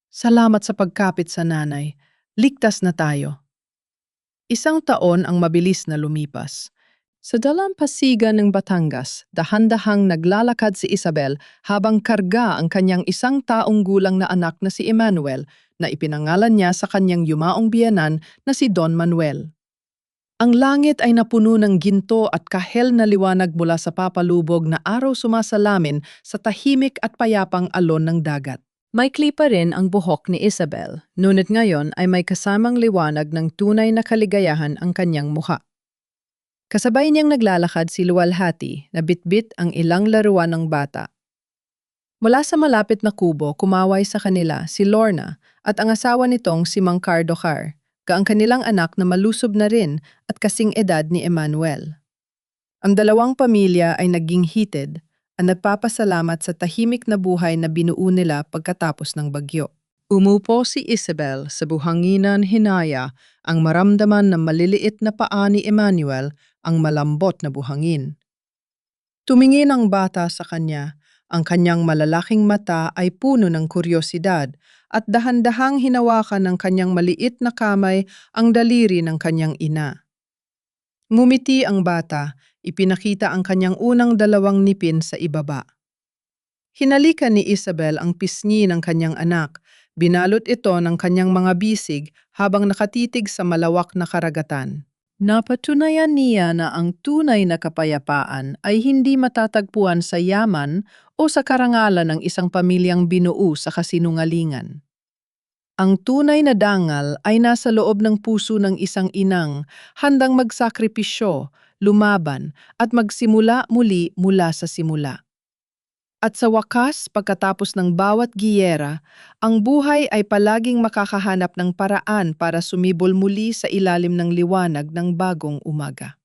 "Salamat sa pagkapit sa nanay. Ligtas na tayo." Isang taon ang mabilis na lumipas. Sa dalampasigan ng Batangas, dahan-dahang naglalakad si Isabel habang karga ang kanyang isang taong gulang na anak na si Emmanuel na ipinangalan niya sa kanyang yumaong biyenan na si Don Manuel. Ang langit ay napuno ng ginto at kahel na liwanag mula sa papalubog na araw sumasalamin sa tahimik at payapang alon ng dagat. Maikli pa rin ang buhok ni Isabel, ngunit ngayon ay may kasamang liwanag ng tunay na kaligayahan ang kanyang mukha. Kasabay niyang naglalakad si Luwalhati na bitbit ang ilang laruan ng bata. Mula sa malapit na kubo, kumaway sa kanila si Lorna at ang asawa nitong si Mang Cardocar, ang kanilang anak na malusob na rin at kasing edad ni Emmanuel. Ang dalawang pamilya ay naging heated at nagpapasalamat sa tahimik na buhay na binuo nila pagkatapos ng bagyo. Umupo si Isabel sa buhanginan hinaya ang maramdaman ng maliliit na paa ni Emmanuel ang malambot na buhangin. Tumingin ang bata sa kanya, ang kanyang malalaking mata ay puno ng kuryosidad at dahan-dahang hinawakan ng kanyang maliit na kamay ang daliri ng kanyang ina. Ngumiti ang bata, ipinakita ang kanyang unang 2 ngipin sa ibaba. Hinalikan ni Isabel ang pisngi ng kanyang anak, Binalot ito ng kanyang mga bisig habang nakatitig sa malawak na karagatan. Napatunayan niya na ang tunay na kapayapaan ay hindi matatagpuan sa yaman o sa karangalan ng isang pamilyang binuo sa kasinungalingan. Ang tunay na dangal ay nasa loob ng puso ng isang inang handang magsakripisyo, lumaban at magsimula muli mula sa simula. At sa wakas, pagkatapos ng bawat giyera, ang buhay ay palaging makakahanap ng paraan para sumibol muli sa ilalim ng liwanag ng bagong umaga.